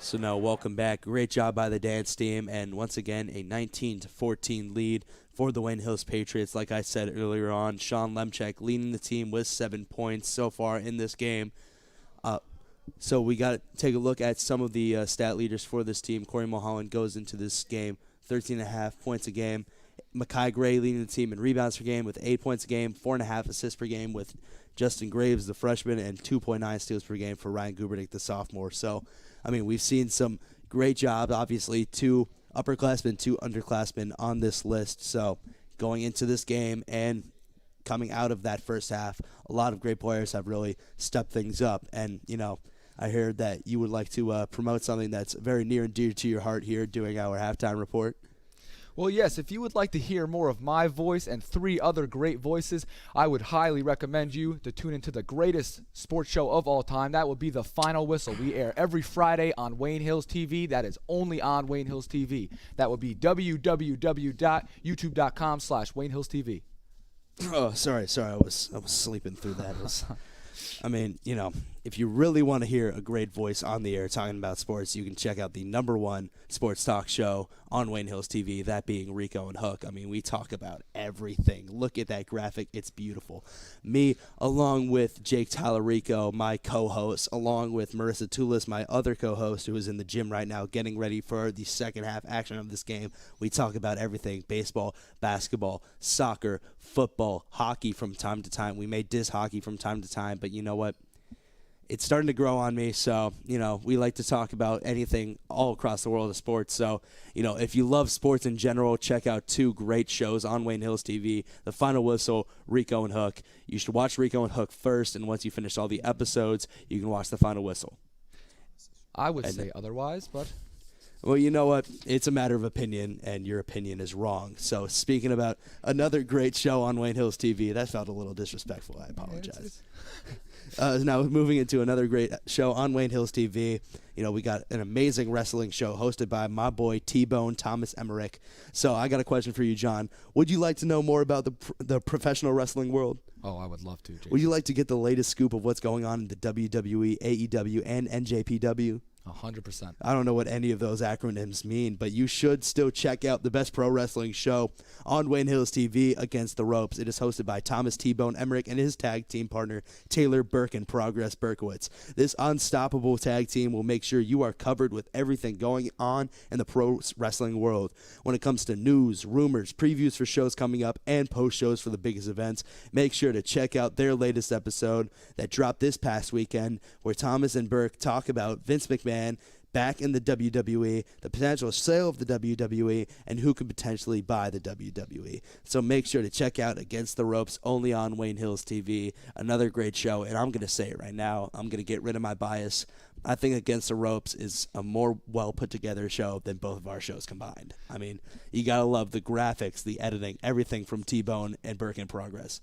So now, welcome back. Great job by the dance team, and once again, a 19-14 lead for the Wayne Hills Patriots. Like I said earlier on, Sean Lemchek leading the team with 7 points so far in this game. So we got to take a look at some of the stat leaders for this team. Corey Mulholland goes into this game 13.5 points a game. Makai Gray leading the team in rebounds per game with 8 points a game, 4.5 assists per game with Justin Graves, the freshman, and 2.9 steals per game for Ryan Gubernick, the sophomore. So, I mean, we've seen some great jobs. Obviously, 2 upperclassmen, 2 underclassmen on this list. So, going into this game and coming out of that first half, a lot of great players have really stepped things up. And, you know, I heard that you would like to promote something that's very near and dear to your heart here doing our halftime report. Well, yes, if you would like to hear more of my voice and 3 other great voices, I would highly recommend you to tune into the greatest sports show of all time. That would be The Final Whistle. We air every Friday on Wayne Hills TV. That is only on Wayne Hills TV. That would be www.youtube.com/Wayne Hills TV. Oh, sorry. I was sleeping through that. I mean, you know, if you really want to hear a great voice on the air talking about sports, you can check out the #1 sports talk show on Wayne Hills TV, that being Rico and Hook. I mean, we talk about everything. Look at that graphic. It's beautiful. Me, along with Jake Tallarico, my co-host, along with Marissa Toulis, my other co-host, who is in the gym right now getting ready for the second half action of this game. We talk about everything: baseball, basketball, soccer, football, hockey from time to time. We may diss hockey from time to time, but you know what? It's starting to grow on me, so, you know, we like to talk about anything all across the world of sports. So, you know, if you love sports in general, check out 2 great shows on Wayne Hills TV, The Final Whistle, Rico and Hook. You should watch Rico and Hook first, and once you finish all the episodes, you can watch The Final Whistle. I would say otherwise, but... Well, you know what? It's a matter of opinion, and your opinion is wrong. So, speaking about another great show on Wayne Hills TV, that felt a little disrespectful. I apologize. Now, moving into another great show on Wayne Hills TV, you know, we got an amazing wrestling show hosted by my boy T-Bone Thomas Emmerich. So, I got a question for you, John. Would you like to know more about the professional wrestling world? Oh, I would love to, Jason. Would you like to get the latest scoop of what's going on in the WWE, AEW, and NJPW? 100%. I don't know what any of those acronyms mean, but you should still check out the best pro wrestling show on Wayne Hills TV, Against the Ropes. It is hosted by Thomas T-Bone Emmerich and his tag team partner, Taylor Burke and Progress Berkowitz. This unstoppable tag team will make sure you are covered with everything going on in the pro wrestling world. When it comes to news, rumors, previews for shows coming up, and post-shows for the biggest events, make sure to check out their latest episode that dropped this past weekend, where Thomas and Burke talk about Vince McMahon back in the WWE, the potential sale of the WWE, and who could potentially buy the WWE. So make sure to check out Against the Ropes, only on Wayne Hills TV. Another great show, and I'm going to say it right now. I'm going to get rid of my bias. I think Against the Ropes is a more well-put-together show than both of our shows combined. I mean, you got to love the graphics, the editing, everything from T-Bone and Burke in Progress.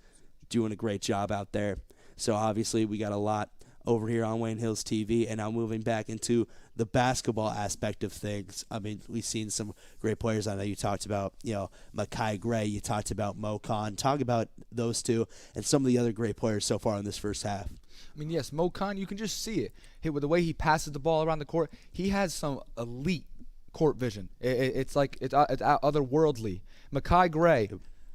Doing a great job out there. So obviously we got a lot over here on Wayne Hills TV, and now moving back into the basketball aspect of things. I mean, we've seen some great players. I know you talked about, you know, Makai Gray, you talked about Mo Khan. Talk about those two and some of the other great players so far in this first half. I mean, yes, Mo Khan, you can just see it. With the way he passes the ball around the court, he has some elite court vision. It's like it's otherworldly. Makai Gray,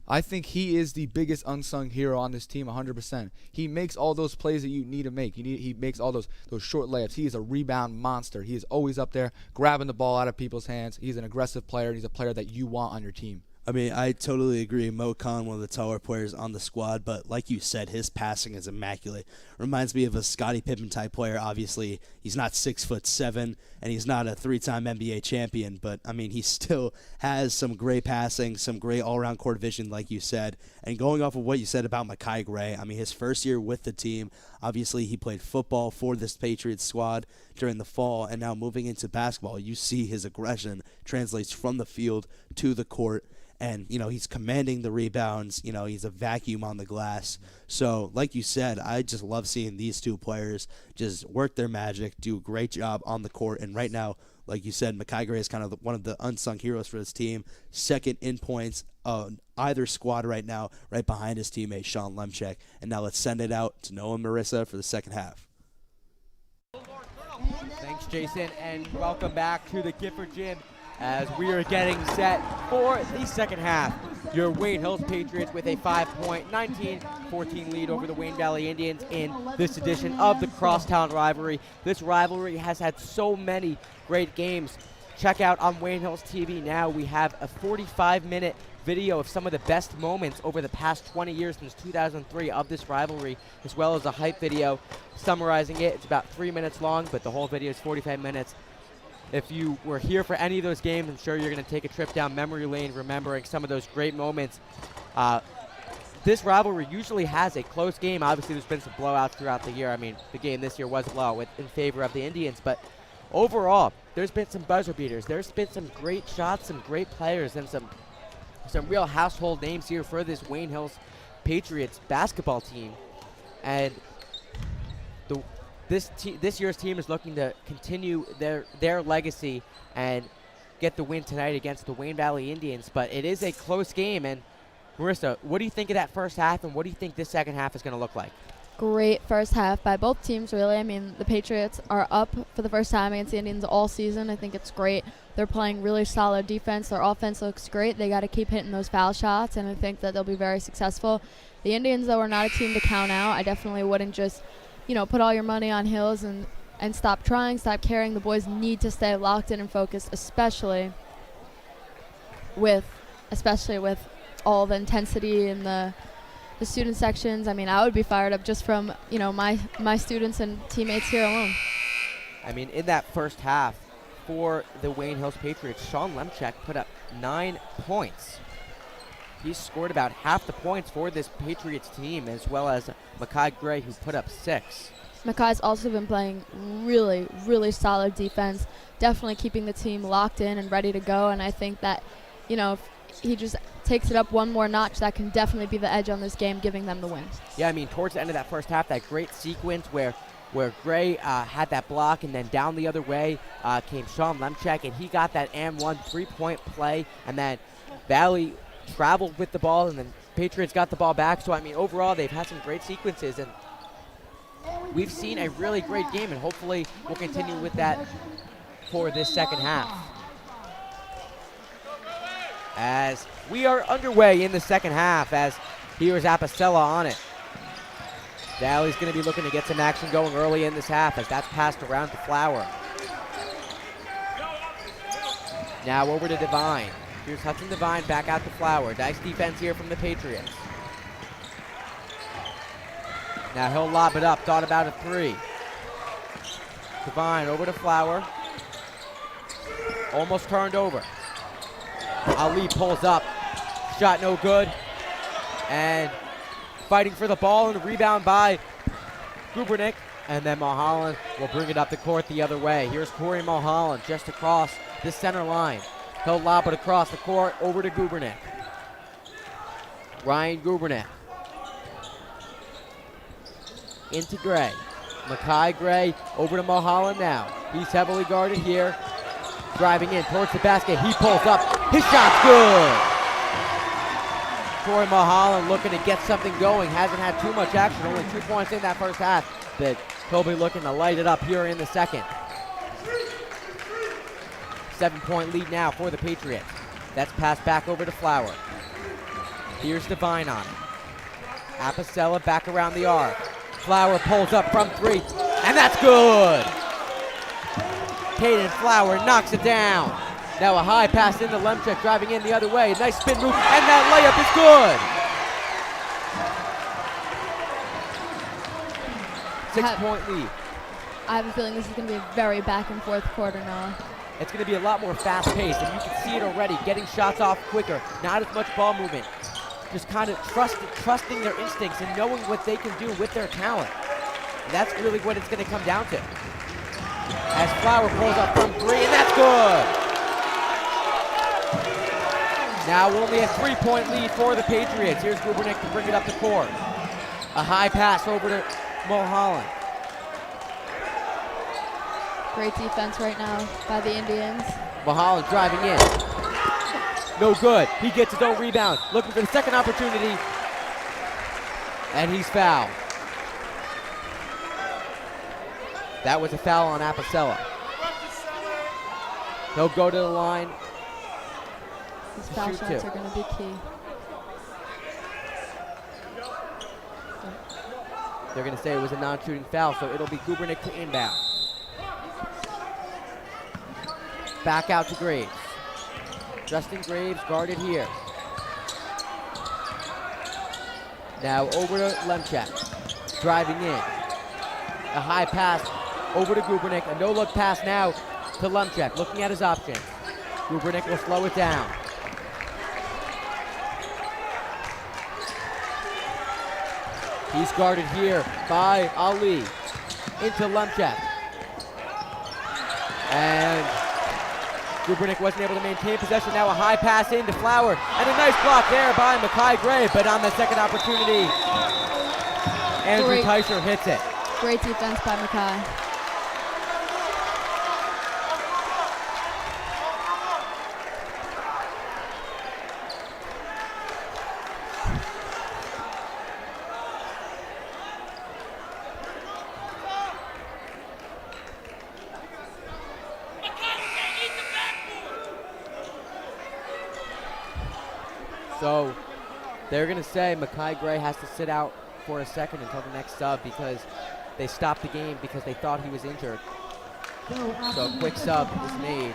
I think he is the biggest unsung hero on this team, 100%. He makes all those plays that you need to make. He makes all those short layups. He is a rebound monster. He is always up there grabbing the ball out of people's hands. He's an aggressive player, and he's a player that you want on your team. I mean, I totally agree. Mo Khan, one of the taller players on the squad, but like you said, his passing is immaculate. Reminds me of a Scottie Pippen type player. Obviously, he's not 6'7", and he's not a 3-time NBA champion, but I mean, he still has some great passing, some great all-around court vision, like you said. And going off of what you said about Makai Gray, I mean, his first year with the team, obviously he played football for this Patriots squad during the fall, and now moving into basketball, you see his aggression translates from the field to the court. And, you know, he's commanding the rebounds. You know, he's a vacuum on the glass. So, like you said, I just love seeing these two players just work their magic, do a great job on the court. And right now, like you said, Makai Gray is kind of one of the unsung heroes for this team. Second in points on either squad right now, right behind his teammate, Sean Lemchek. And now let's send it out to Noah and Marissa for the second half. Thanks, much, Jason, and welcome back to the Gifford Gym as we are getting set for the second half. Your Wayne Hills Patriots with a 5-point, 19-14 lead over the Wayne Valley Indians in this edition of the Crosstown Rivalry. This rivalry has had so many great games. Check out on Wayne Hills TV now. We have a 45-minute video of some of the best moments over the past 20 years since 2003 of this rivalry, as well as a hype video summarizing it. It's about 3 minutes long, but the whole video is 45 minutes. If you were here for any of those games, I'm sure you're going to take a trip down memory lane remembering some of those great moments. This rivalry usually has a close game. Obviously, there's been some blowouts throughout the year. I mean, the game this year was a blowout in favor of the Indians, but overall, there's been some buzzer beaters. There's been some great shots, some great players, and some real household names here for this Wayne Hills Patriots basketball team. And this year's team is looking to continue their legacy and get the win tonight against the Wayne Valley Indians. But it is a close game. And Marissa, what do you think of that first half, and what do you think this second half is going to look like? Great first half by both teams, really. I mean, the Patriots are up for the first time against the Indians all season. I think it's great. They're playing really solid defense. Their offense looks great. They got to keep hitting those foul shots, and I think that they'll be very successful. The Indians, though, are not a team to count out. I definitely wouldn't just, put all your money on Hills and stop trying, stop caring. The boys need to stay locked in and focused, especially with all the intensity in the student sections. I mean, I would be fired up just from, my students and teammates here alone. I mean, in that first half for the Wayne Hills Patriots, Sean Lemchek put up 9 points. He scored about half the points for this Patriots team, as well as Makai Gray, who put up 6. Makai's also been playing really, really solid defense, definitely keeping the team locked in and ready to go. And I think that, if he just takes it up one more notch, that can definitely be the edge on this game, giving them the win. Yeah, I mean, towards the end of that first half, that great sequence where Gray had that block, and then down the other way came Sean Lemchek, and he got that and one 3-point play, and then Valley traveled with the ball, and then Patriots got the ball back. So, I mean, overall, they've had some great sequences, and we've seen a really great game, and hopefully we'll continue with that for this second half. As we are underway in the second half, as here's Apicella on it. Valley's going to be looking to get some action going early in this half, as that's passed around to Flower. Now over to Devine. Here's Hudson Devine back out to Flower. Nice defense here from the Patriots. Now he'll lob it up, thought about a 3. Devine over to Flower. Almost turned over. Ali pulls up. Shot no good. And fighting for the ball, and a rebound by Gubernick. And then Mulholland will bring it up the court the other way. Here's Corey Mulholland just across the center line. He'll lob it across the court over to Gubernick. Ryan Gubernick. Into Gray. Makai Gray over to Mulholland now. He's heavily guarded here. Driving in towards the basket. He pulls up. His shot's good. Corey Mulholland looking to get something going. Hasn't had too much action. Only 2 points in that first half. But he'll be looking to light it up here in the second. 7-point lead now for the Patriots. That's passed back over to Flower. Here's Devine on it. Apicella back around the arc. Flower pulls up from 3, and that's good. Caden Flower knocks it down. Now a high pass into Lemchek, driving in the other way. Nice spin move, and that layup is good. 6-point lead. I have a feeling this is going to be a very back and forth quarter now. It's going to be a lot more fast-paced, and you can see it already, getting shots off quicker, not as much ball movement. Just kind of trusting their instincts and knowing what they can do with their talent. And that's really what it's going to come down to. As Flower pulls up from 3, and that's good. Now only a 3-point lead for the Patriots. Here's Gubernick to bring it up the court. A high pass over to Mulholland. Great defense right now by the Indians. Mulholland driving in. No good. He gets his own rebound. Looking for the second opportunity. And he's fouled. That was a foul on Apicella. He'll go to the line. These to foul shoot shots two. are going to be key. They're going to say it was a non-shooting foul, so it'll be Gubernick to inbound. Back out to Graves. Justin Graves guarded here. Now over to Lemchak. Driving in. A high pass over to Gubernick. A no-look pass now to Lemchak. Looking at his options. Gubernick will slow it down. He's guarded here by Ali. Into Lemchak. And Gubernick wasn't able to maintain possession. Now a high pass into Flower. And a nice block there by Makai Gray. But on the second opportunity, Andrew Teicher hits it. Great defense by Makai. So they're going to say Makai Gray has to sit out for a second until the next sub because they stopped the game because they thought he was injured. So a quick sub is made.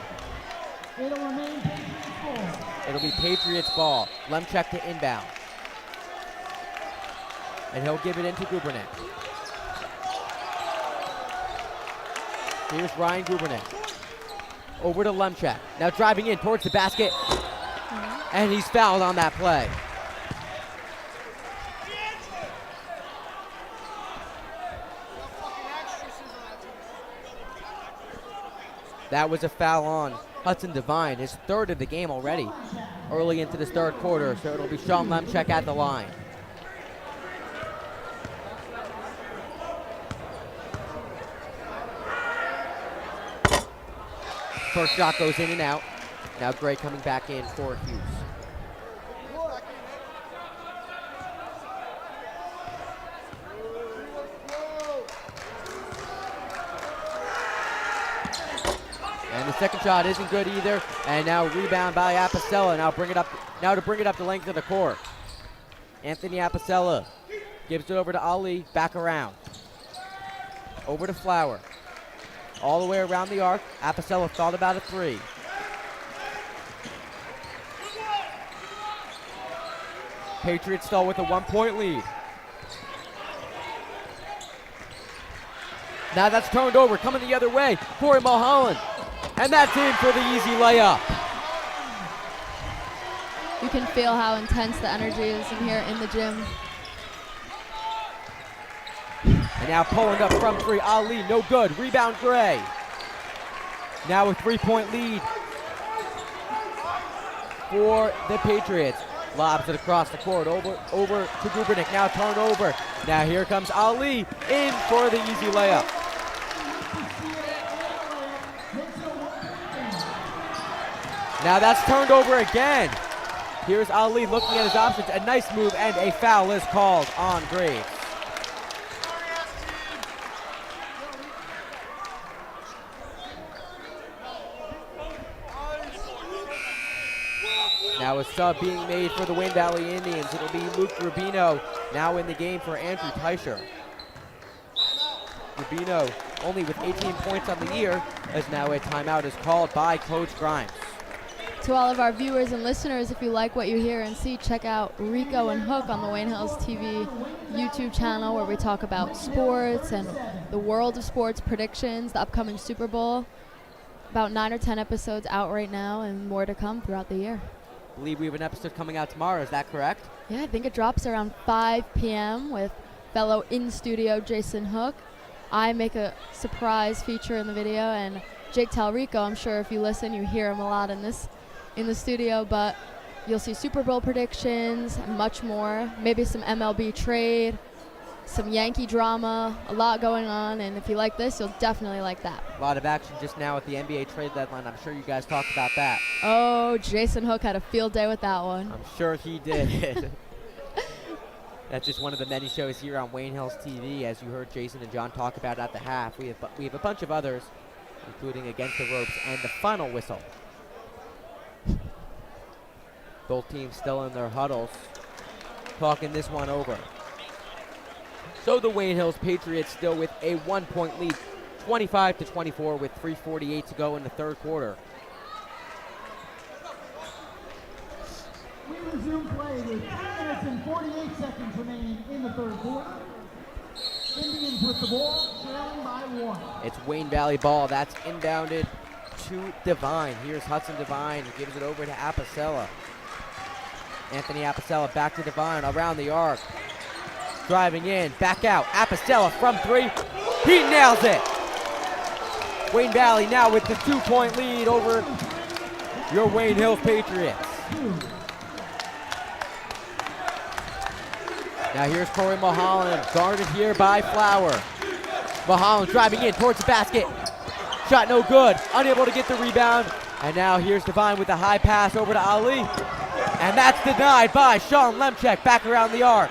It'll be Patriots ball. Lemchak to inbound. And he'll give it into Gubernick. Here's Ryan Gubernick. Over to Lemchak. Now driving in towards the basket. And he's fouled on that play. That was a foul on Hudson Devine, his third of the game already, early into this third quarter. So it'll be Sean Lemchak at the line. First shot goes in and out. Now Gray coming back in for Hughes. And the second shot isn't good either. And now rebound by Apicella. Now to bring it up the length of the court. Anthony Apicella gives it over to Ali. Back around. Over to Flower. All the way around the arc. Apicella thought about a three. Patriots still with a 1-point lead. Now that's turned over, coming the other way. Corey Mulholland. And that's in for the easy layup. You can feel how intense the energy is in here in the gym. And now pulling up from three, Ali, no good. Rebound Gray. Now a 3-point lead for the Patriots. Lobs it across the court, over to Gubernick, now turned over. Now here comes Ali, in for the easy layup. Now that's turned over again. Here's Ali looking at his options, a nice move, and a foul is called on Graves. Now a sub being made for the Wayne Valley Indians. It'll be Luke Rubino now in the game for Andrew Teicher. Rubino only with 18 points on the year, as now a timeout is called by Coach Grimes. To all of our viewers and listeners, if you like what you hear and see, check out Rico and Hook on the Wayne Hills TV YouTube channel, where we talk about sports and the world of sports, predictions, the upcoming Super Bowl. About 9 or 10 episodes out right now and more to come throughout the year. I believe we have an episode coming out tomorrow, is that correct? Yeah, I think it drops around 5 p.m. with fellow in-studio Jason Hook. I make a surprise feature in the video, and Jake Talrico, I'm sure if you listen, you hear him a lot in the studio, but you'll see Super Bowl predictions, much more, maybe some MLB trade, some Yankee drama, a lot going on, and if you like this, you'll definitely like that. A lot of action just now at the NBA trade deadline. I'm sure you guys talked about that. Oh, Jason Hook had a field day with that one. I'm sure he did. That's just one of the many shows here on Wayne Hills TV, as you heard Jason and John talk about at the half. We have a bunch of others including against the ropes and the final whistle. Both teams still in their huddles, talking this one over. So the Wayne Hills Patriots still with a 1-point lead, 25-24 with 3:48 to go in the third quarter. We resume play with 3 minutes and 48 seconds remaining in the third quarter. Indians with the ball, trailing by 1. It's Wayne Valley ball. That's inbounded to Devine. Here's Hudson Devine. He gives it over to Apicella. Anthony Apicella back to Devine around the arc. Driving in, back out. Apicella from 3. He nails it. Wayne Valley now with the 2-point lead over your Wayne Hills Patriots. Now here's Corey Mulholland, guarded here by Flower. Mulholland driving in towards the basket. Shot no good, unable to get the rebound. And now here's Devine with a high pass over to Ali. And that's denied by Sean Lemchek back around the arc.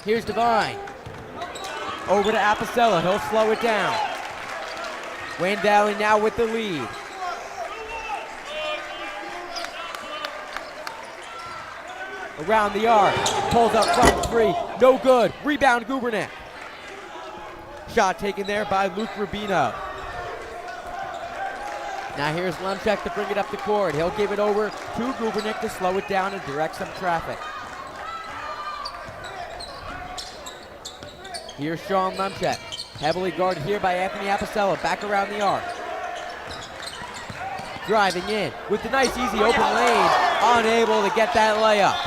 Here's Devine. Over to Apicella, he'll slow it down. Wayne Valley now with the lead. Around the arc, pulls up from 3, no good. Rebound Gubernick. Shot taken there by Luke Rubino. Now here's Lemchek to bring it up the court. He'll give it over to Gubernick to slow it down and direct some traffic. Here's Sean Lemchek, heavily guarded here by Anthony Apicella, back around the arc. Driving in with the nice easy open lane, unable to get that layup.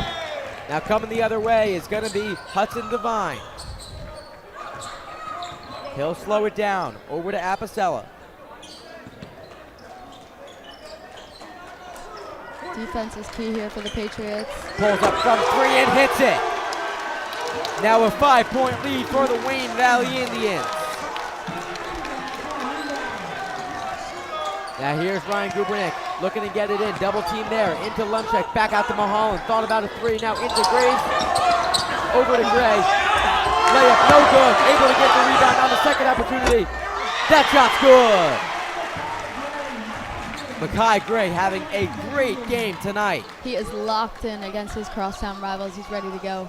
Now coming the other way is going to be Hudson Devine. He'll slow it down, over to Apicella. Defense is key here for the Patriots. Pulls up from 3 and hits it. Now a 5-point lead for the Wayne Valley Indians. Now here's Ryan Gubernick looking to get it in. Double team there. Into Lemchek. Back out to Mulholland. Thought about a 3. Now into Graves. Over to Gray. Layup no good. Able to get the rebound on the second opportunity. That shot's good. Makai Gray having a great game tonight. He is locked in against his crosstown rivals. He's ready to go.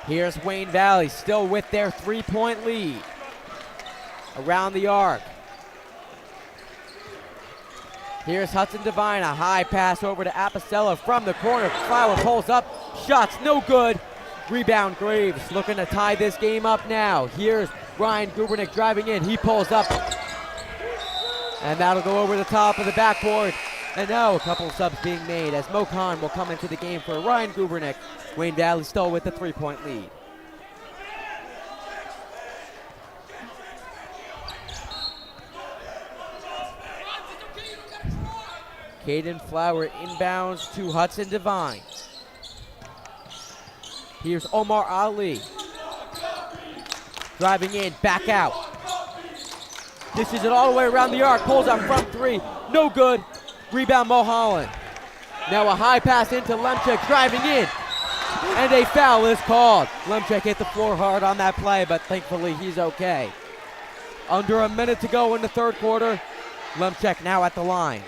Here's Wayne Valley still with their 3-point lead. Around the arc. Here's Hudson Devine, a high pass over to Apicella from the corner. Flower pulls up, shots no good. Rebound Graves looking to tie this game up now. Here's Ryan Gubernick driving in, he pulls up. And that'll go over the top of the backboard. And now a couple subs being made as Mo Khan will come into the game for Ryan Gubernick. Wayne Valley still with the 3-point lead. Caden Flower inbounds to Hudson Devine. Here's Omar Ali. Driving in, back out. Dishes it all the way around the arc, pulls up from 3, no good. Rebound Mulholland. Now a high pass into Lemchek, driving in. And a foul is called. Lemchek hit the floor hard on that play, but thankfully he's okay. Under a minute to go in the third quarter. Lemchek now at the line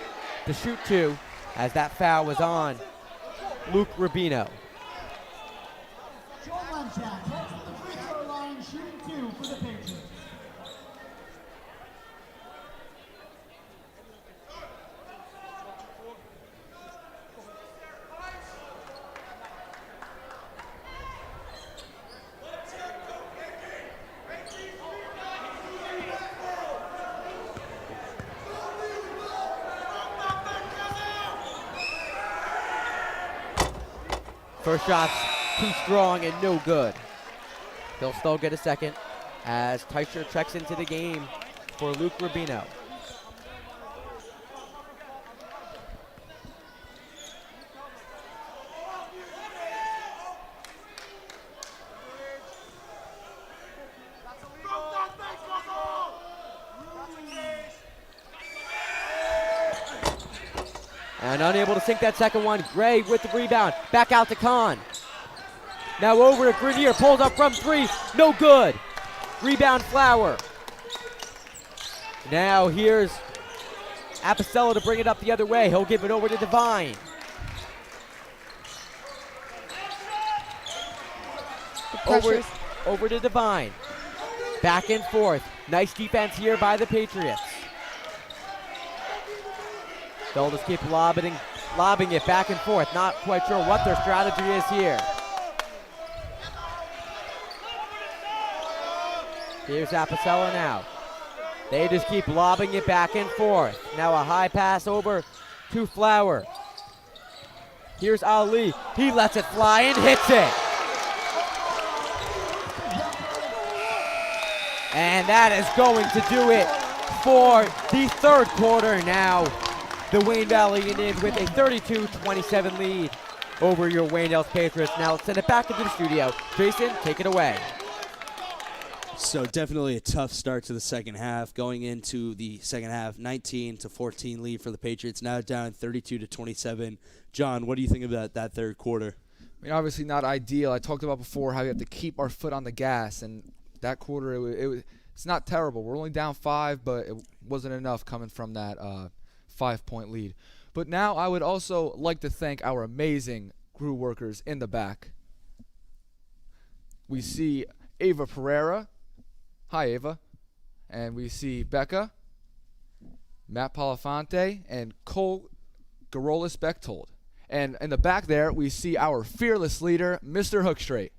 to shoot 2 as that foul was on Luke Rubino. Joel Lemchek heads to the free throw line, shooting 2 for the Patriots. First shot's too strong and no good. They'll still get a second as Teicher checks into the game for Luke Rubino. And unable to sink that second one. Gray with the rebound. Back out to Kahn. Now over to Grenier. Pulls up from 3. No good. Rebound Flower. Now here's Apicella to bring it up the other way. He'll give it over to Divine. Over to Divine. Back and forth. Nice defense here by the Patriots. They'll just keep lobbing it back and forth. Not quite sure what their strategy is here. Here's Apicella now. They just keep lobbing it back and forth. Now a high pass over to Flower. Here's Ali. He lets it fly and hits it. And that is going to do it for the third quarter. Now the Wayne Valley Indians with a 32-27 lead over your Wayne Hills Patriots. Now let's send it back into the studio. Jason, take it away. So definitely a tough start to the second half. Going into the second half, 19-14 lead for the Patriots. Now down 32-27. John, what do you think about that third quarter? I mean, obviously not ideal. I talked about before how we have to keep our foot on the gas, and that quarter, it's not terrible. We're only down 5, but it wasn't enough coming from that 5-point lead. But now I would also like to thank our amazing crew workers in the back. We see Ava Pereira. Hi, Ava. And we see Becca, Matt Polifante, and Cole Garolis-Bechtold. And in the back there, we see our fearless leader, Mr. Hookstraight.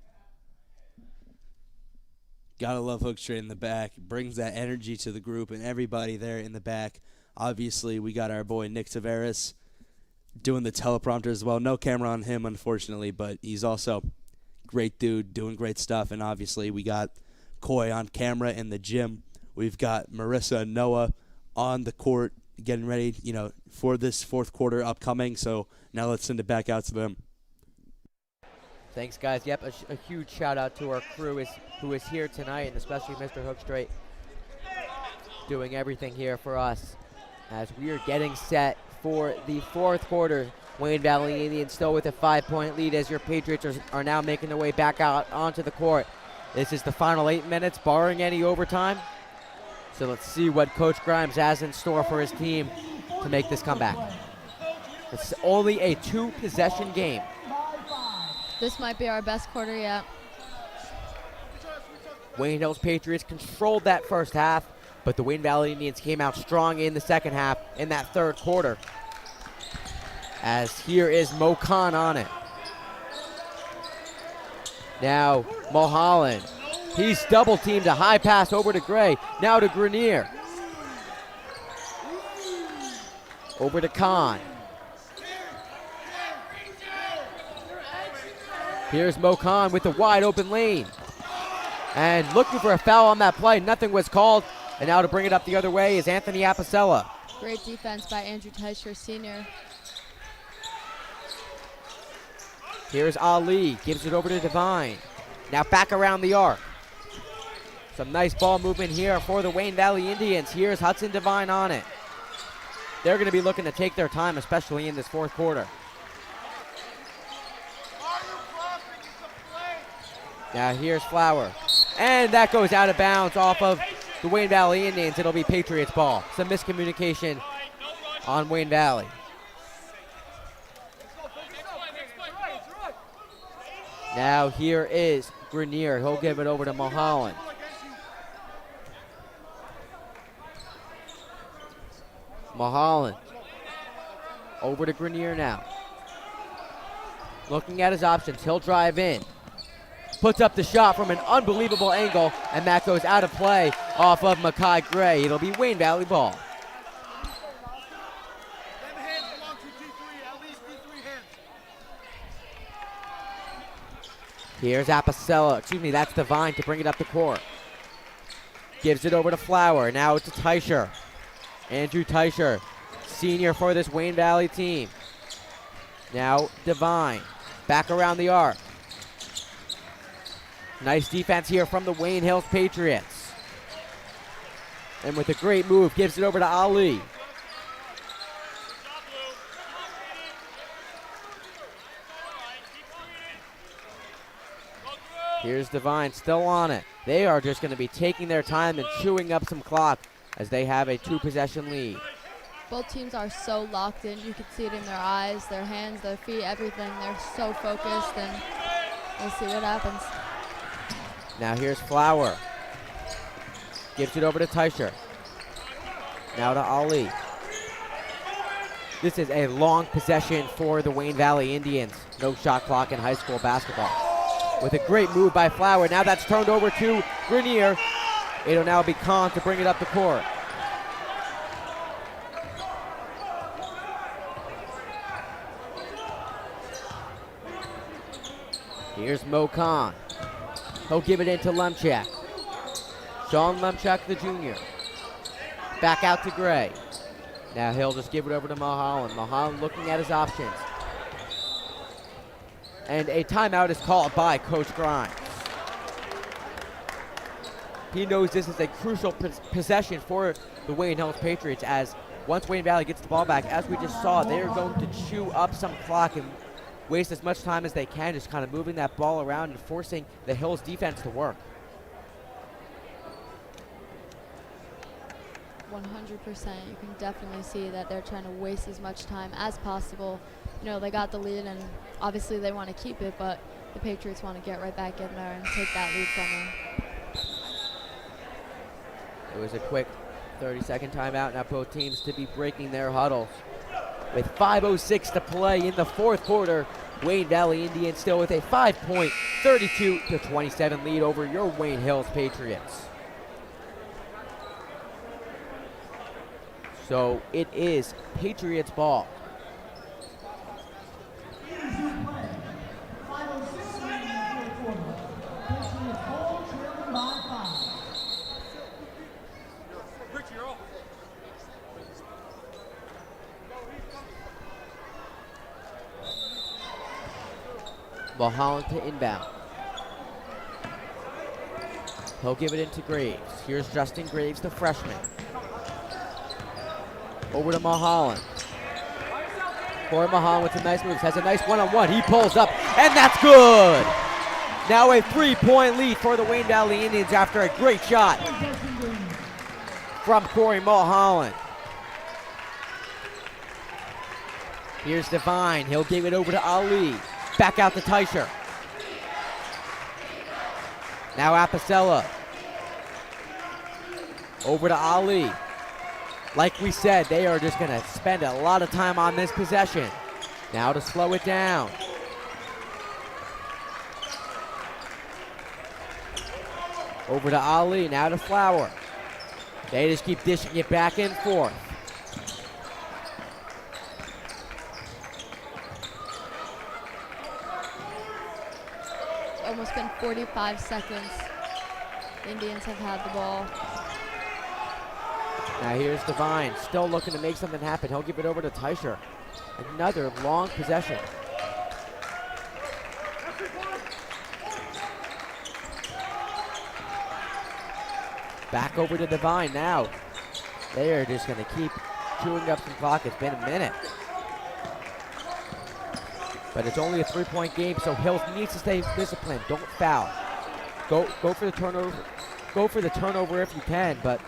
Gotta love Hookstraight in the back. Brings that energy to the group and everybody there in the back. Obviously, we got our boy Nick Tavares doing the teleprompter as well. No camera on him, unfortunately, but he's also great dude, doing great stuff. And obviously, we got Coy on camera in the gym. We've got Marissa and Noah on the court getting ready, for this fourth quarter upcoming. So now let's send it back out to them. Thanks, guys. Yep, a huge shout out to our crew who is here tonight, and especially Mr. Hookstraight doing everything here for us as we are getting set for the fourth quarter. Wayne Valley Indians still with a 5-point lead as your Patriots are now making their way back out onto the court. This is the final 8 minutes, barring any overtime. So let's see what Coach Grimes has in store for his team to make this comeback. It's only a 2-possession game. This might be our best quarter yet. Wayne Hills Patriots controlled that first half, but the Wayne Valley Indians came out strong in the second half in that third quarter. As here is Mo Khan on it. Now Mulholland. He's double teamed, a high pass over to Gray. Now to Grenier. Over to Khan. Here's Mo Khan with the wide open lane. And looking for a foul on that play. Nothing was called. And now to bring it up the other way is Anthony Apicella. Great defense by Andrew Teicher, senior. Here's Ali, gives it over to Divine. Now back around the arc. Some nice ball movement here for the Wayne Valley Indians. Here's Hudson Divine on it. They're going to be looking to take their time, especially in this fourth quarter. Now here's Flower. And that goes out of bounds off of the Wayne Valley Indians. It'll be Patriots ball. Some miscommunication on Wayne Valley. Now here is Grenier. He'll give it over to Mulholland. Mulholland. Over to Grenier now. Looking at his options. He'll drive in. Puts up the shot from an unbelievable angle, and that goes out of play off of Makai Gray. It'll be Wayne Valley ball. Here's Apicella. That's Divine to bring it up the court. Gives it over to Flower. Now to Teicher. Andrew Teicher, senior for this Wayne Valley team. Now Divine. Back around the arc. Nice defense here from the Wayne Hills Patriots. And with a great move, gives it over to Ali. Here's Divine, still on it. They are just going to be taking their time and chewing up some clock as they have a 2-possession lead. Both teams are so locked in. You can see it in their eyes, their hands, their feet, everything. They're so focused, and we'll see what happens. Now here's Flower. Gives it over to Teicher. Now to Ali. This is a long possession for the Wayne Valley Indians. No shot clock in high school basketball. With a great move by Flower. Now that's turned over to Grenier. It'll now be Kahn to bring it up the court. Here's Mo Kahn. He'll give it into Lemchak. Sean Lemchak, the junior. Back out to Gray. Now he'll just give it over to Mulholland. Mulholland looking at his options. And a timeout is called by Coach Grimes. He knows this is a crucial possession for the Wayne Hills Patriots, as once Wayne Valley gets the ball back, as we just saw, they're going to chew up some clock and waste as much time as they can, just kind of moving that ball around and forcing the Hills defense to work. 100%. You can definitely see that they're trying to waste as much time as possible. You know, they got the lead, and obviously they want to keep it, but the Patriots want to get right back in there and take that lead from them. It was a quick 30-second timeout. Now both teams to be breaking their huddles. With 5:06 to play in the fourth quarter, Wayne Valley Indians still with a 5-point, 32-27 lead over your Wayne Hills Patriots. So it is Patriots ball. Mulholland to inbound. He'll give it into Graves. Here's Justin Graves, the freshman. Over to Mulholland. Corey Mulholland with some nice moves. Has a nice one-on-one. He pulls up, and that's good. Now a 3-point lead for the Wayne Valley Indians after a great shot from Corey Mulholland. Here's Devine. He'll give it over to Ali. Back out to Teicher. Now Apicella. Over to Ali. Like we said, they are just going to spend a lot of time on this possession. Now to slow it down. Over to Ali, now to Flower. They just keep dishing it back and forth. Almost been 45 seconds. The Indians have had the ball. Now here's Devine, still looking to make something happen. He'll give it over to Teicher. Another long possession. Back over to Devine now. They are just going to keep chewing up some clock. It's been a minute. But it's only a 3-point game, so Hills needs to stay disciplined. Don't foul. Go for the turnover. Go for the turnover if you can, but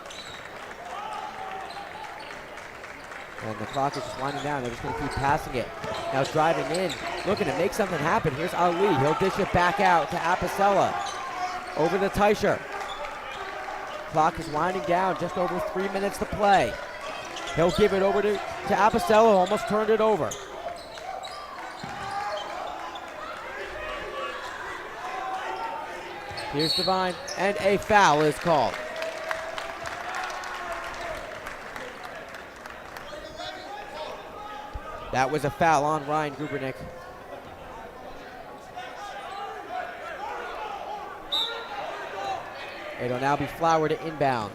and the clock is just winding down. They're just going to keep passing it. Now driving in, looking to make something happen. Here's Ali. He'll dish it back out to Apicella. Over to Teicher. Clock is winding down. Just over 3 minutes to play. He'll give it over to Apicella. Almost turned it over. Here's Devine, and a foul is called. That was a foul on Ryan Gubernick. It'll now be Flower to inbound.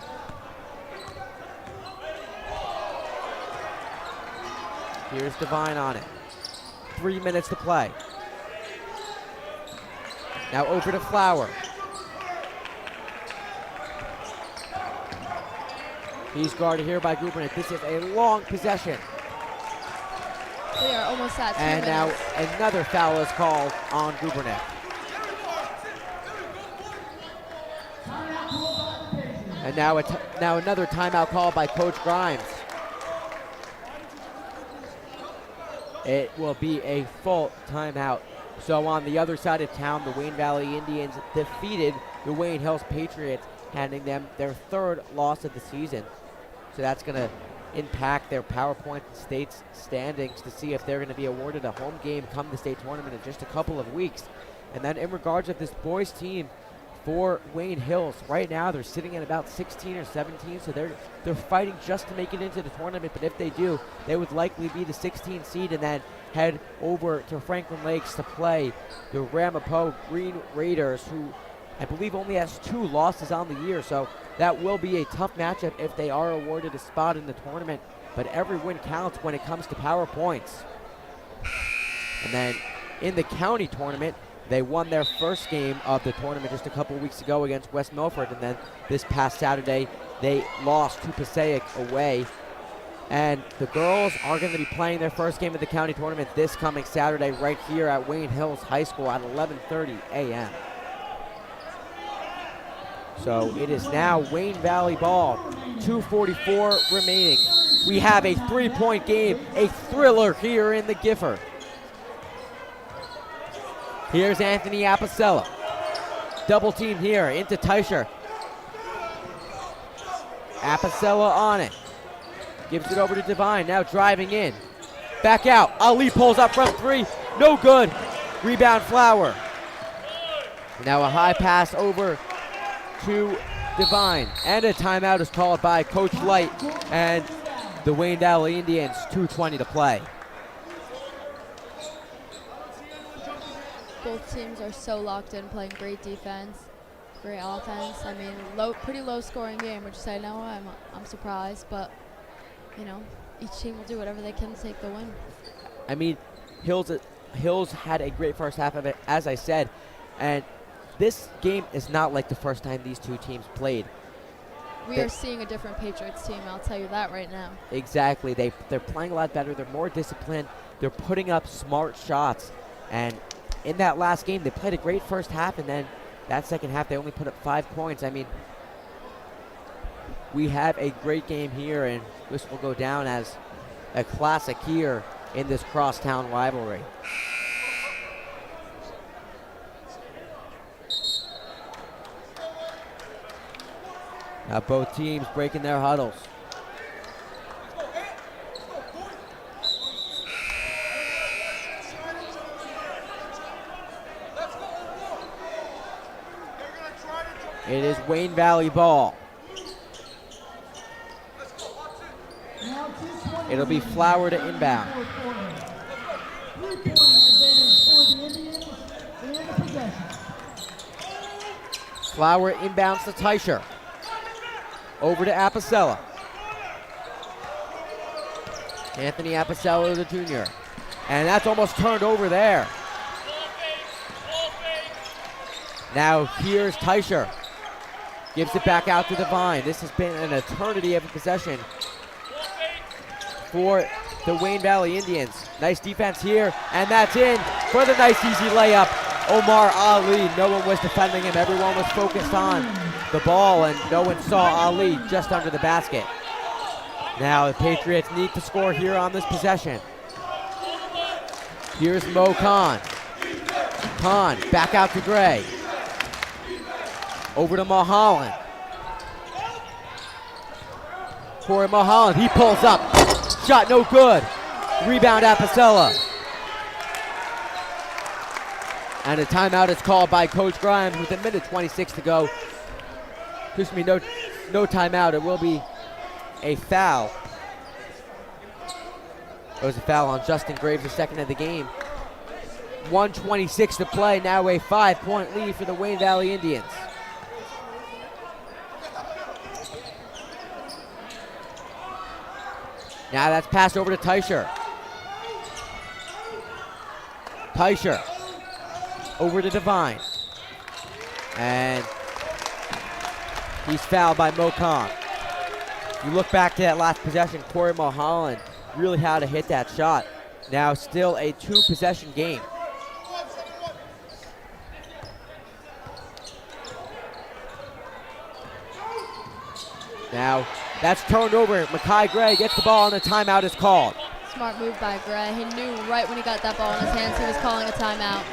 Here's Devine on it. 3 minutes to play. Now over to Flower. He's guarded here by Gubernick. This is a long possession. They are almost at 2 And minutes. now another foul is called on Gubernick. And now another timeout call by Coach Grimes. It will be a full timeout. So on the other side of town, the Wayne Valley Indians defeated the Wayne Hills Patriots, handing them their 3rd loss of the season. So that's going to impact their PowerPoint state's standings to see if they're going to be awarded a home game come the state tournament in just a couple of weeks. And then in regards of this boys team for Wayne Hills, right now they're sitting at about 16 or 17, so they're fighting just to make it into the tournament. But if they do, they would likely be the 16th seed and then head over to Franklin Lakes to play the Ramapo Green Raiders, who I believe only has 2 losses on the year. So that will be a tough matchup if they are awarded a spot in the tournament. But every win counts when it comes to PowerPoints. And then in the county tournament, they won their first game of the tournament just a couple weeks ago against West Milford, and then this past Saturday they lost to Passaic away. And the girls are going to be playing their first game of the county tournament this coming Saturday right here at Wayne Hills High School at 11:30 a.m. So it is now Wayne Valley ball, 2:44 remaining. We have a 3-point game, a thriller here in the Gifford. Here's Anthony Apicella. Double team here into Teicher. Apicella on it. Gives it over to Devine, now driving in. Back out, Ali pulls up from 3, no good. Rebound Flower. Now a high pass over to Devine. And a timeout is called by Coach Light and the Wayne Valley Indians, 2:20 to play. Both teams are so locked in, playing great defense, great offense. I mean, pretty low scoring game, which I know I'm surprised, but you know, each team will do whatever they can to take the win. I mean, Hills had a great first half of it, as I said, and this game is not like the first time these two teams played. We are seeing a different Patriots team, I'll tell you that right now. Exactly. They're playing a lot better. They're more disciplined. They're putting up smart shots. And in that last game, they played a great first half, and then that second half, they only put up 5 points. I mean, we have a great game here, and this will go down as a classic here in this crosstown rivalry. Now both teams breaking their huddles. It is Wayne Valley ball. It'll be Flower to inbound. Flower inbounds to Teicher. Over to Apicella. Anthony Apicella, the junior. And that's almost turned over there. Now here's Teicher. Gives it back out to Devine. This has been an eternity of a possession for the Wayne Valley Indians. Nice defense here, and that's in for the nice easy layup. Omar Ali, no one was defending him. Everyone was focused on the ball, and no one saw Ali just under the basket. Now the Patriots need to score here on this possession. Here's Mo Khan. Khan back out to Gray. Over to Mulholland. Corey Mulholland, he pulls up. Shot no good. Rebound Apicella. And a timeout is called by Coach Grimes with a minute 26 to go. Excuse me, no timeout. It will be a foul. It was a foul on Justin Graves, the second of the game. 1:26 to play. Now a 5-point lead for the Wayne Valley Indians. Now that's passed over to Teicher. Teicher over to Devine. And he's fouled by Mo Khan. You look back to that last possession, Corey Mulholland really had to hit that shot. Now still a 2-possession game. Now, that's turned over. Makai Gray gets the ball and the timeout is called. Smart move by Gray. He knew right when he got that ball in his hands he was calling a timeout.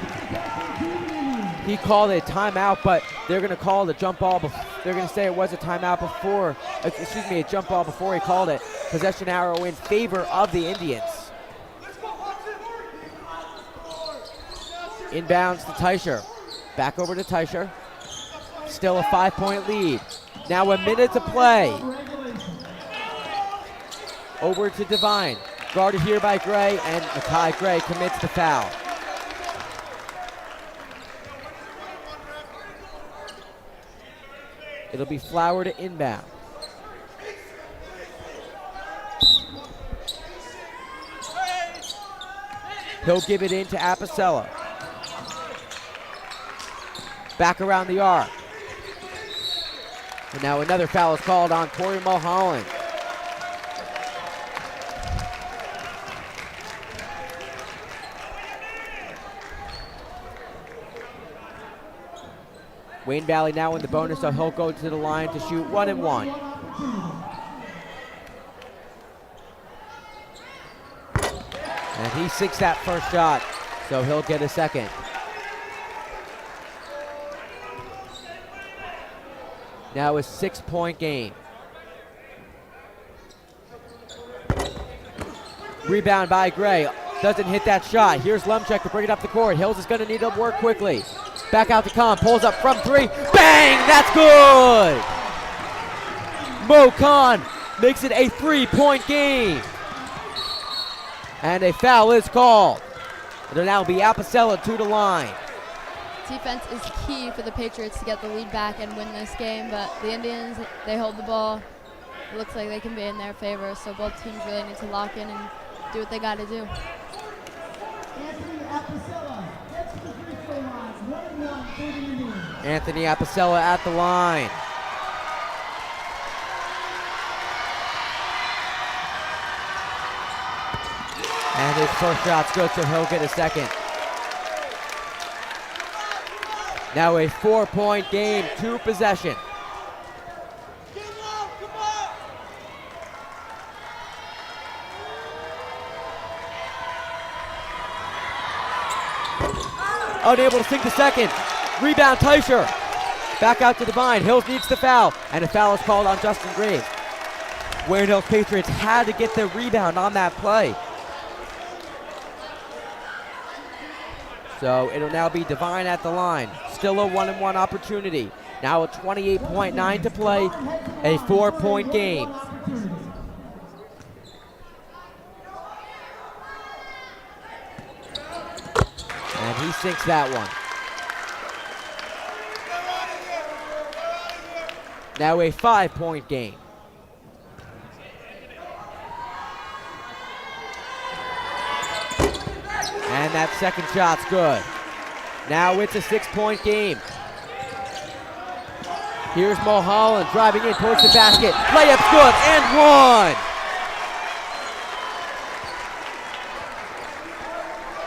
He called a timeout, but they're going to call the jump ball. They're going to say it was a timeout before, a jump ball before he called it. Possession arrow in favor of the Indians. Inbounds to Teicher. Back over to Teicher. Still a 5-point lead. Now a minute to play. Over to Devine. Guarded here by Gray, and Makai Gray commits the foul. It'll be Flower to inbound. He'll give it in to Apicella. Back around the arc. And now another foul is called on Corey Mulholland. Wayne Valley now in the bonus, so he'll go to the line to shoot 1 and 1. And he sinks that first shot, so he'll get a second. Now a 6-point game. Rebound by Gray. Doesn't hit that shot. Here's Lemchek to bring it up the court. Hills is going to need to work quickly. Back out to Khan. Pulls up from 3. Bang! That's good! Mo Khan makes it a 3-point game. And a foul is called. It'll now be Apicella to the line. Defense is key for the Patriots to get the lead back and win this game, but the Indians, they hold the ball. It looks like they can be in their favor, so both teams really need to lock in and do what they got to do. Anthony Apicella at the line. And his first shot's good, so he'll get a second. Now a 4-point game, 2 possession. Unable to sink the second. Rebound, Teicher. Back out to Devine. Hills needs the foul, and a foul is called on Justin Graves. Wayne Hills Patriots had to get the rebound on that play. So it'll now be Devine at the line. Still a 1-and-1 opportunity. Now a 28.9 to play, a 4-point game. And he sinks that one. Now a 5-point game. And that second shot's good. Now it's a 6-point game. Here's Mulholland driving in towards the basket. Layup's good and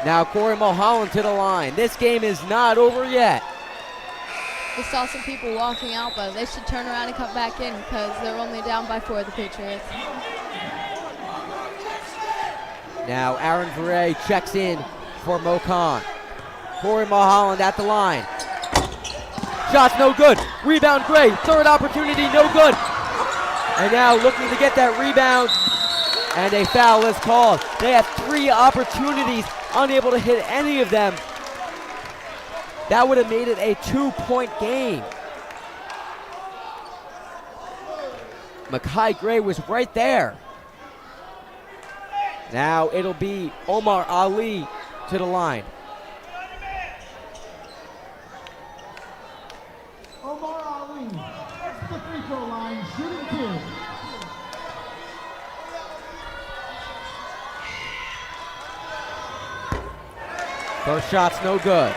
1. Now Corey Mulholland to the line. This game is not over yet. We saw some people walking out, but they should turn around and come back in because they're only down by 4, the Patriots. Now Aaron Verrey checks in for Mo Khan. Corey Mulholland at the line. Shot's no good. Rebound Gray. Third opportunity, no good. And now looking to get that rebound. And a foul is called. They have 3 opportunities, unable to hit any of them. That would have made it a 2-point game. Makai Gray was right there. Now it'll be Omar Ali to the line. Omar Ali, that's the free throw line, shooting 2. First shot's no good.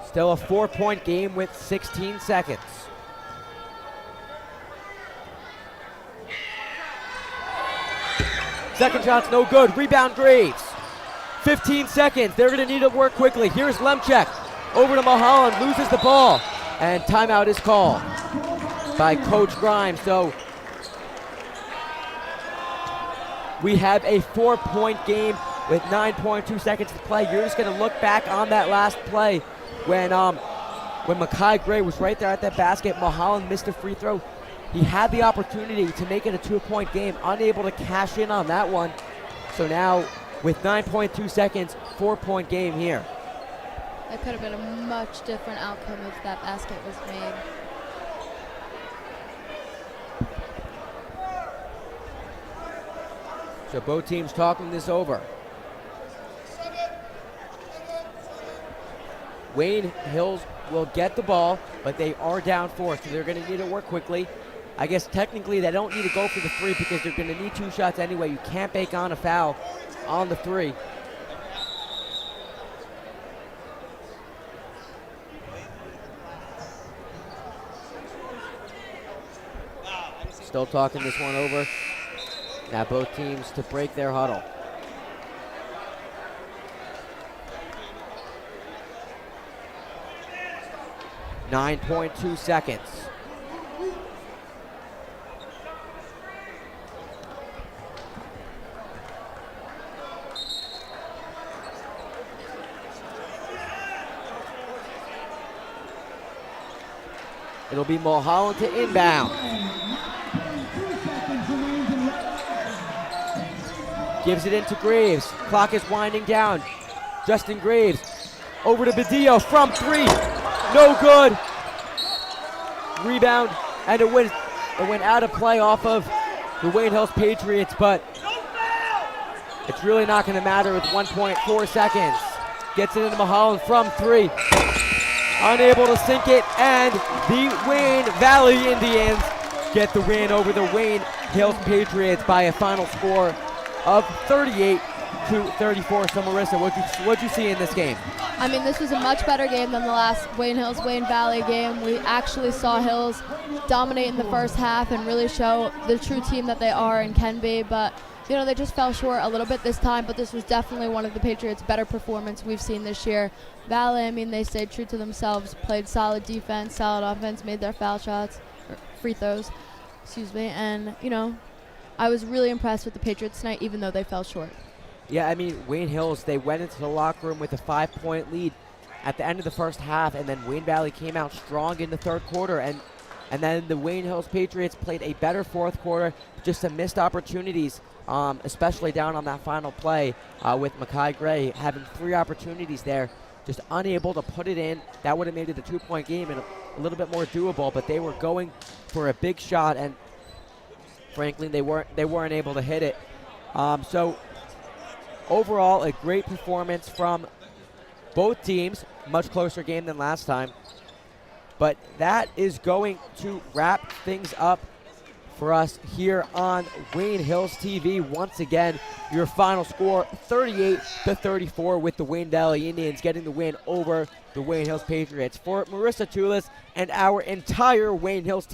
Still a 4-point game with 16 seconds. Second shot's no good. Rebound Graves. 15 seconds. They're going to need to work quickly. Here's Lemchek. Over to Mulholland. Loses the ball. And timeout is called by Coach Grimes. So we have a 4-point game with 9.2 seconds to play. You're just going to look back on that last play when Makai Gray was right there at that basket. Mulholland missed a free throw. He had the opportunity to make it a 2-point game, unable to cash in on that one. So now with 9.2 seconds, 4-point game here. That could have been a much different outcome if that basket was made. So both teams talking this over. Wayne Hills will get the ball, but they are down 4, so they're going to need to work quickly. I guess technically they don't need to go for the 3 because they're going to need 2 shots anyway. You can't bake on a foul on the 3. Still talking this one over. Now both teams to break their huddle. .2 seconds. It'll be Mulholland to inbound. Gives it into Graves. Clock is winding down. Justin Graves over to Badillo from 3. No good. Rebound, and it went out of play off of the Wayne Hills Patriots, but it's really not going to matter with 1.4 seconds. Gets it into Mulholland from 3. Unable to sink it, and the Wayne Valley Indians get the win over the Wayne Hills Patriots by a final score of 38-34. So Marissa, what'd you see in this game? I mean, this was a much better game than the last Wayne Hills Wayne Valley game. We actually saw Hills dominate in the first half and really show the true team that they are and can be, but you know, they just fell short a little bit this time, but this was definitely one of the Patriots' better performance we've seen this year. Valley, I mean, they stayed true to themselves, played solid defense, solid offense, made their foul shots, or free throws, and, you know, I was really impressed with the Patriots tonight, even though they fell short. Yeah, I mean, Wayne Hills, they went into the locker room with a 5-point lead at the end of the first half, and then Wayne Valley came out strong in the third quarter, and then the Wayne Hills Patriots played a better fourth quarter, just some missed opportunities, especially down on that final play with Makai Gray having 3 opportunities there, just unable to put it in. That would have made it a 2-point game and a little bit more doable, but they were going for a big shot, and frankly, they weren't able to hit it. So overall, a great performance from both teams. Much closer game than last time. But that is going to wrap things up for us here on Wayne Hills TV. Once again, your final score 38-34 with the Wayne Valley Indians getting the win over the Wayne Hills Patriots. For Marissa Tulis and our entire Wayne Hills